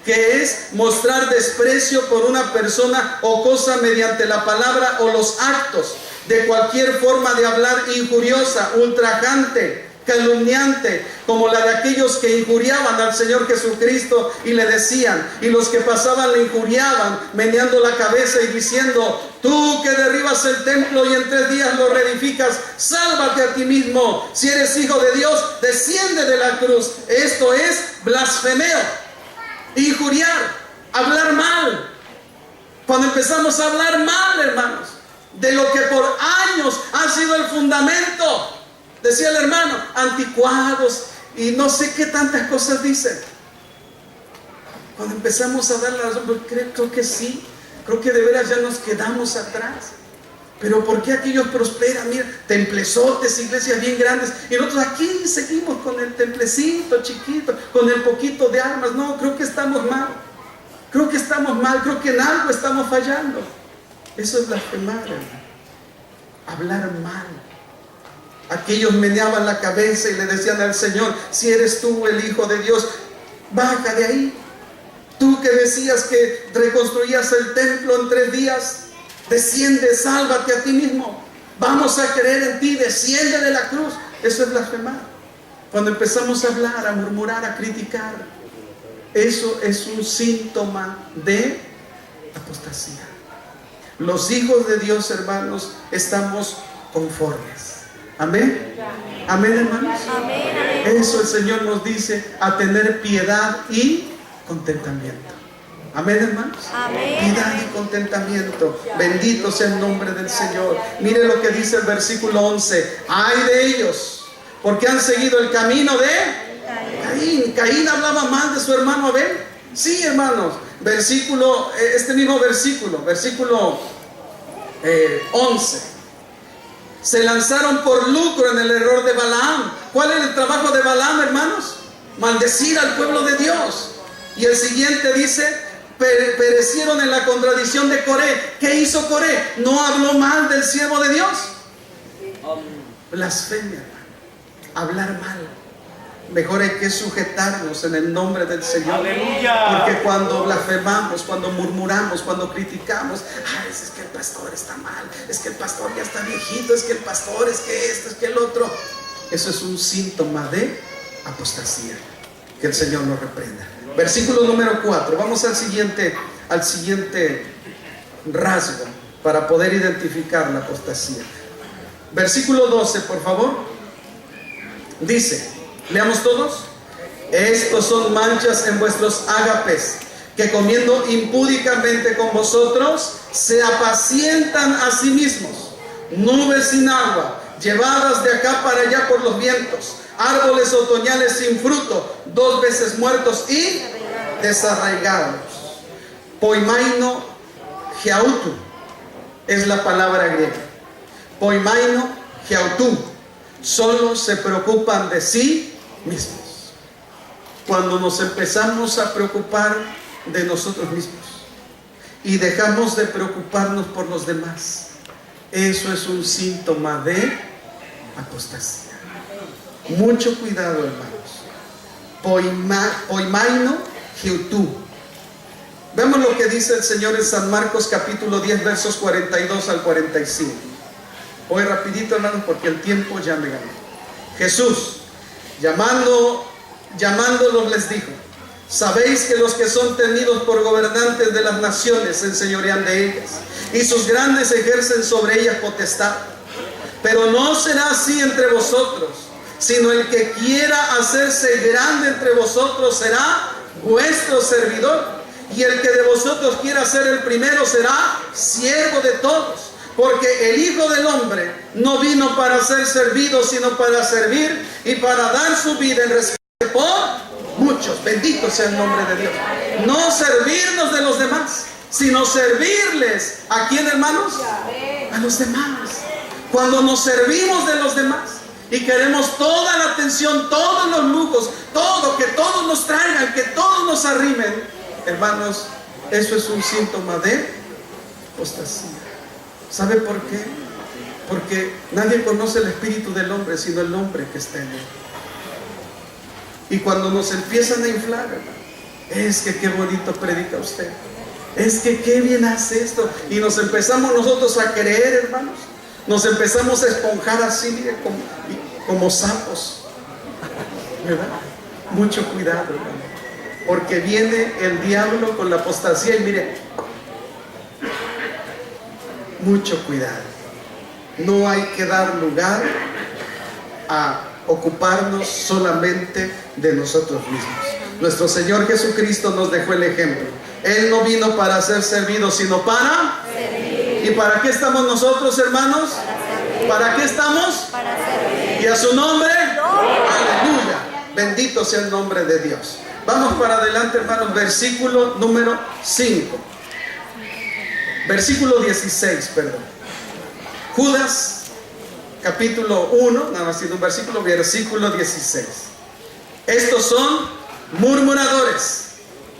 que es mostrar desprecio por una persona o cosa mediante la palabra o los actos, de cualquier forma de hablar injuriosa, ultrajante, calumniante, como la de aquellos que injuriaban al Señor Jesucristo y le decían, y los que pasaban le injuriaban, meneando la cabeza y diciendo, tú que derribas el templo y en 3 días lo reedificas, sálvate a ti mismo. Si eres hijo de Dios, desciende de la cruz. Esto es blasfemeo, injuriar, hablar mal. Cuando empezamos a hablar mal, hermanos, de lo que por años ha sido el fundamento, decía el hermano, anticuados y no sé qué tantas cosas dicen. Cuando empezamos a dar la razón, creo que sí, creo que de veras ya nos quedamos atrás. Pero ¿por qué aquellos prosperan? Mira, templesotes, iglesias bien grandes, y nosotros aquí seguimos con el templecito chiquito, con el poquito de armas. No, creo que estamos mal. Creo que estamos mal, creo que en algo estamos fallando. Eso es blasfemar, hermano. Hablar mal. Aquellos meneaban la cabeza y le decían al Señor: si eres tú el Hijo de Dios, baja de ahí. Tú que decías que reconstruías el templo en 3 días, desciende, sálvate a ti mismo. Vamos a creer en ti, desciende de la cruz. Eso es blasfemar. Cuando empezamos a hablar, a murmurar, a criticar, eso es un síntoma de apostasía. Los hijos de Dios, hermanos, estamos conformes. Amén. Amén, hermanos. Amén. Eso el Señor nos dice, a tener piedad y contentamiento. Amén, hermanos. Amén. Piedad y contentamiento. Bendito sea el nombre del Señor. Mire lo que dice el versículo 11. Ay de ellos, porque han seguido el camino de Caín. Caín hablaba mal de su hermano Abel. Sí, hermanos. Este mismo versículo 11. Se lanzaron por lucro en el error de Balaam. ¿Cuál es el trabajo de Balaam, hermanos? Maldecir al pueblo de Dios. Y el siguiente dice: perecieron en la contradicción de Coré. ¿Qué hizo Coré? ¿No habló mal del siervo de Dios? Blasfemia, hermano. Hablar mal. Mejor hay que sujetarnos en el nombre del Señor. Aleluya. Porque cuando blasfemamos, cuando murmuramos, cuando criticamos: ay, es que el pastor está mal, es que el pastor ya está viejito, es que el pastor, es que esto, es que el otro. Eso es un síntoma de apostasía. Que el Señor nos reprenda. Versículo número 4. Vamos al siguiente rasgo para poder identificar la apostasía. Versículo 12, por favor. Dice, leamos todos: estos son manchas en vuestros ágapes, que comiendo impúdicamente con vosotros se apacientan a sí mismos. Nubes sin agua, llevadas de acá para allá por los vientos. Árboles otoñales sin fruto, 2 veces muertos y desarraigados. Poimaino geautu es la palabra griega. Poimaino geautu. Solo se preocupan de sí mismos. Cuando nos empezamos a preocupar de nosotros mismos y dejamos de preocuparnos por los demás, eso es un síntoma de apostasía. Mucho cuidado, hermanos. Poimaino geautu. Vemos lo que dice el Señor en San Marcos capítulo 10 versos 42 al 45. Voy rapidito, hermanos, porque el tiempo ya me ganó. Jesús, llamándolos les dijo: sabéis que los que son tenidos por gobernantes de las naciones se enseñorean de ellas, y sus grandes ejercen sobre ellas potestad. Pero no será así entre vosotros, sino el que quiera hacerse grande entre vosotros será vuestro servidor, y el que de vosotros quiera ser el primero será siervo de todos. Porque el Hijo del Hombre no vino para ser servido, sino para servir y para dar su vida en rescate por muchos. Bendito sea el nombre de Dios. No servirnos de los demás, sino servirles. ¿A quién, hermanos? A los demás. Cuando nos servimos de los demás y queremos toda la atención, todos los lujos, todo, que todos nos traigan, que todos nos arrimen, hermanos, eso es un síntoma de apostasía. ¿Sabe por qué? Porque nadie conoce el espíritu del hombre sino el hombre que está en él. Y cuando nos empiezan a inflar, hermano, es que qué bonito predica usted, es que qué bien hace esto, y nos empezamos nosotros a creer, hermanos, nos empezamos a esponjar así, mire, como sapos, ¿verdad? Mucho cuidado, hermano, porque viene el diablo con la apostasía y mire, mucho cuidado. No hay que dar lugar a ocuparnos solamente de nosotros mismos. Nuestro Señor Jesucristo nos dejó el ejemplo. Él no vino para ser servido, sino para servir. ¿Y para qué estamos nosotros, hermanos? ¿Para qué estamos? Para servir. ¿Y a su nombre? Aleluya. Bendito sea el nombre de Dios. Vamos para adelante, hermanos. Versículo número 5. Versículo 16, perdón. Judas, capítulo 1, nada más tiene un versículo 16. Estos son murmuradores,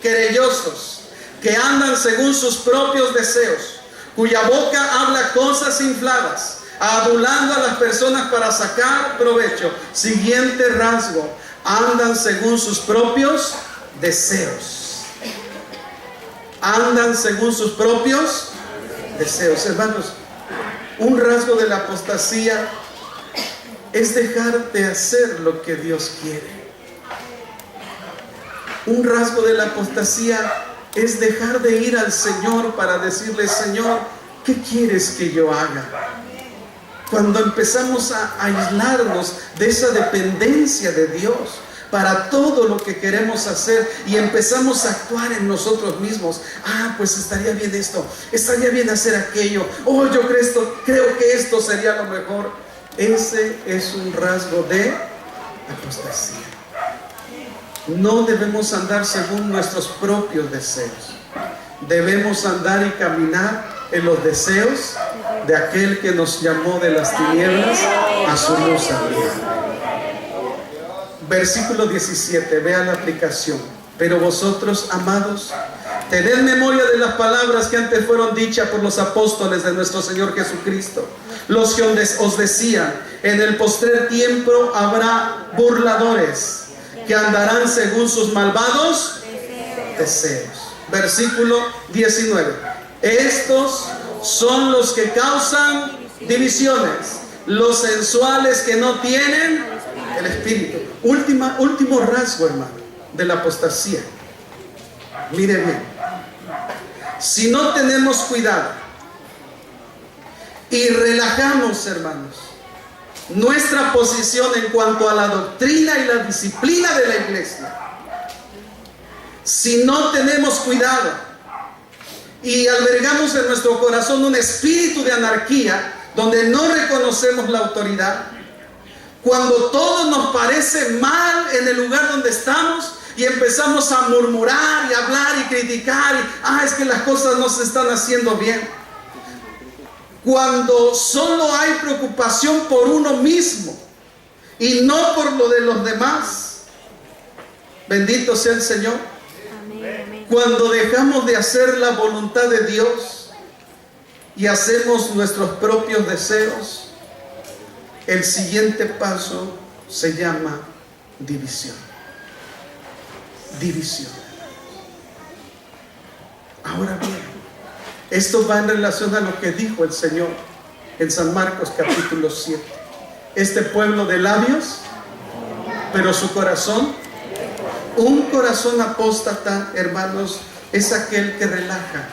querellosos, que andan según sus propios deseos, cuya boca habla cosas infladas, adulando a las personas para sacar provecho. Siguiente rasgo: andan según sus propios deseos. Andan según sus propios deseos. Hermanos, un rasgo de la apostasía es dejar de hacer lo que Dios quiere. Un rasgo de la apostasía es dejar de ir al Señor para decirle: Señor, ¿qué quieres que yo haga? Cuando empezamos a aislarnos de esa dependencia de Dios para todo lo que queremos hacer y empezamos a actuar en nosotros mismos. Pues estaría bien esto, estaría bien hacer aquello, yo creo que esto sería lo mejor. Ese es un rasgo de apostasía. No debemos andar según nuestros propios deseos. Debemos andar y caminar en los deseos de aquel que nos llamó de las tinieblas a su luz admirable. Versículo 17, vea la aplicación. Pero vosotros, amados, tened memoria de las palabras que antes fueron dichas por los apóstoles de nuestro Señor Jesucristo, los que os decían: en el postrer tiempo habrá burladores que andarán según sus malvados deseos. Versículo 19. Estos son los que causan divisiones, los sensuales que no tienen el Espíritu. Último rasgo, hermano, de la apostasía. Mire bien: si no tenemos cuidado y relajamos, hermanos, nuestra posición en cuanto a la doctrina y la disciplina de la iglesia, si no tenemos cuidado y albergamos en nuestro corazón un espíritu de anarquía donde no reconocemos la autoridad, cuando todo nos parece mal en el lugar donde estamos y empezamos a murmurar y hablar y criticar es que las cosas no se están haciendo bien, cuando solo hay preocupación por uno mismo y no por lo de los demás, bendito sea el Señor. Cuando dejamos de hacer la voluntad de Dios y hacemos nuestros propios deseos, el siguiente paso se llama división. División. Ahora bien, esto va en relación a lo que dijo el Señor en San Marcos capítulo 7. Este pueblo de labios, pero su corazón, un corazón apóstata, hermanos, es aquel que relaja.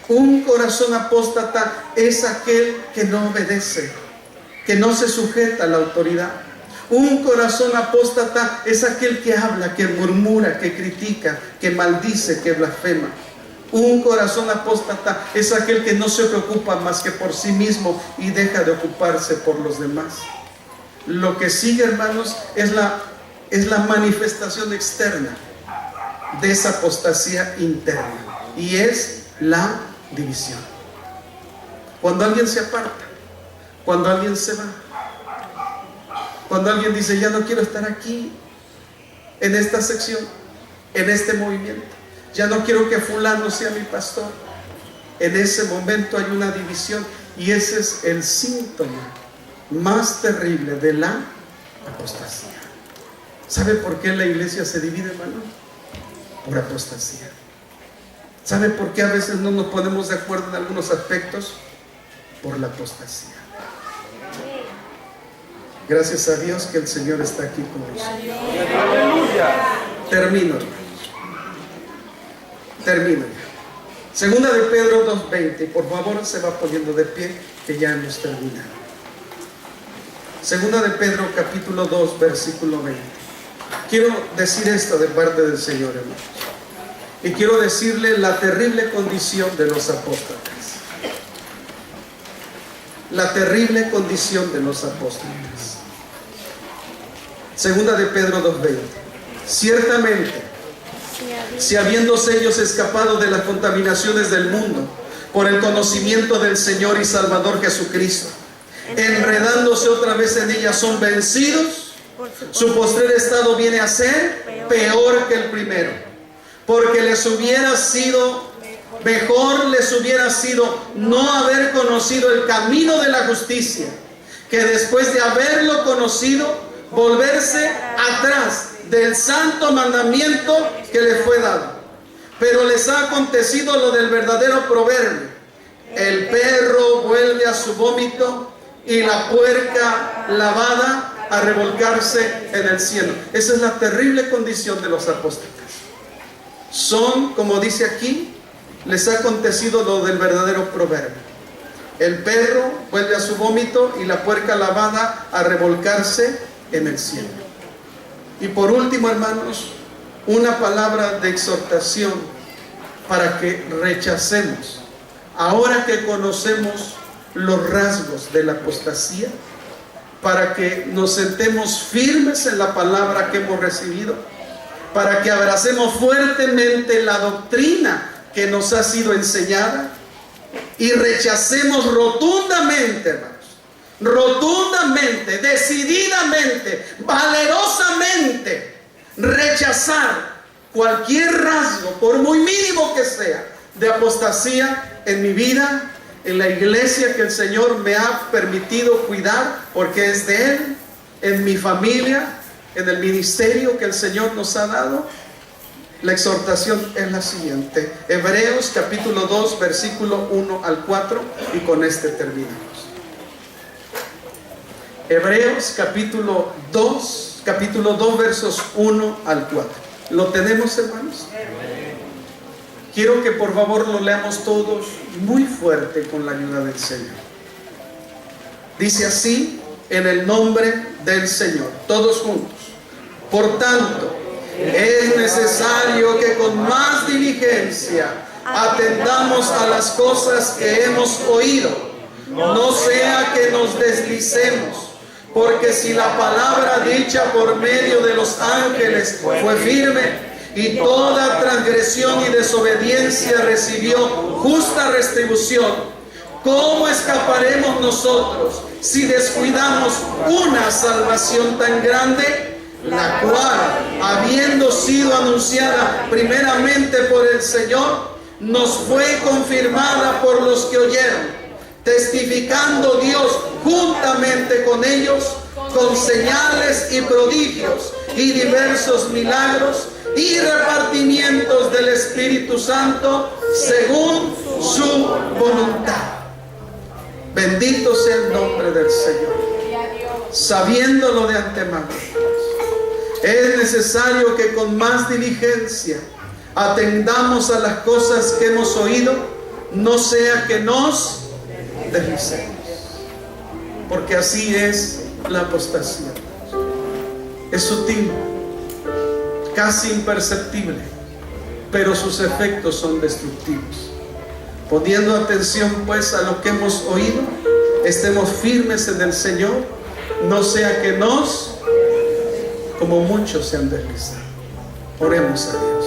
Un corazón apóstata es aquel que no obedece, que no se sujeta a la autoridad. Un corazón apóstata es aquel que habla, que murmura, que critica, que maldice, que blasfema. Un corazón apóstata es aquel que no se preocupa más que por sí mismo y deja de ocuparse por los demás. Lo que sigue, hermanos, es la manifestación externa de esa apostasía interna, y es la división. Cuando alguien se aparta, cuando alguien se va, cuando alguien dice: ya no quiero estar aquí en esta sección, en este movimiento, ya no quiero que fulano sea mi pastor. En ese momento hay una división, y ese es el síntoma más terrible de la apostasía. ¿Sabe por qué la iglesia se divide, hermano? Por apostasía. ¿Sabe por qué a veces no nos ponemos de acuerdo en algunos aspectos? Por la apostasía. Gracias a Dios que el Señor está aquí con nosotros. Termino. Segunda de Pedro 2:20. Por favor, se va poniendo de pie, que ya hemos terminado. Segunda de Pedro capítulo 2, versículo 20. Quiero decir esto de parte del Señor, hermanos, y quiero decirle la terrible condición de los apóstatas. La terrible condición de los apóstatas. Segunda de Pedro 2:20. Ciertamente, si habiéndose ellos escapado de las contaminaciones del mundo por el conocimiento del Señor y Salvador Jesucristo, enredándose otra vez en ellas, son vencidos, su postrer estado viene a ser peor que el primero, porque les hubiera sido Mejor les hubiera sido no haber conocido el camino de la justicia, que después de haberlo conocido, volverse atrás del santo mandamiento que les fue dado. Pero les ha acontecido lo del verdadero proverbio: el perro vuelve a su vómito y la puerca lavada a revolcarse en el cielo. Esa es la terrible condición de los apóstoles. Son, como dice aquí, les ha acontecido lo del verdadero proverbio: el perro vuelve a su vómito y la puerca lavada a revolcarse en el cielo. Y por último, hermanos, una palabra de exhortación para que rechacemos, ahora que conocemos los rasgos de la apostasía, para que nos sentemos firmes en la palabra que hemos recibido, para que abracemos fuertemente la doctrina que nos ha sido enseñada y rechacemos rotundamente, hermanos, rotundamente, decididamente, valerosamente, rechazar cualquier rasgo, por muy mínimo que sea, de apostasía en mi vida, en la iglesia que el Señor me ha permitido cuidar, porque es de Él, en mi familia, en el ministerio que el Señor nos ha dado. La exhortación es la siguiente: Hebreos capítulo 2, versículo 1 al 4, y con este terminamos. Hebreos capítulo 2, versos 1 al 4. ¿Lo tenemos, hermanos? Quiero que por favor lo leamos todos muy fuerte con la ayuda del Señor. Dice así, en el nombre del Señor, todos juntos: por tanto, es necesario que con más diligencia atendamos a las cosas que hemos oído, no sea que nos deslicemos, porque si la palabra dicha por medio de los ángeles fue firme, y toda transgresión y desobediencia recibió justa retribución, ¿cómo escaparemos nosotros si descuidamos una salvación tan grande, la cual, habiendo sido anunciada primeramente por el Señor, nos fue confirmada por los que oyeron, testificando Dios juntamente con ellos, con señales y prodigios y diversos milagros y repartimientos del Espíritu Santo según su voluntad. Bendito sea el nombre del Señor. Sabiéndolo de antemano, es necesario que con más diligencia atendamos a las cosas que hemos oído, no sea que nos deslicemos, porque así es la apostasía. Es sutil, casi imperceptible, pero sus efectos son destructivos. Poniendo atención pues a lo que hemos oído, estemos firmes en el Señor, no sea que nos, como muchos se han deslizado. Oremos a Dios.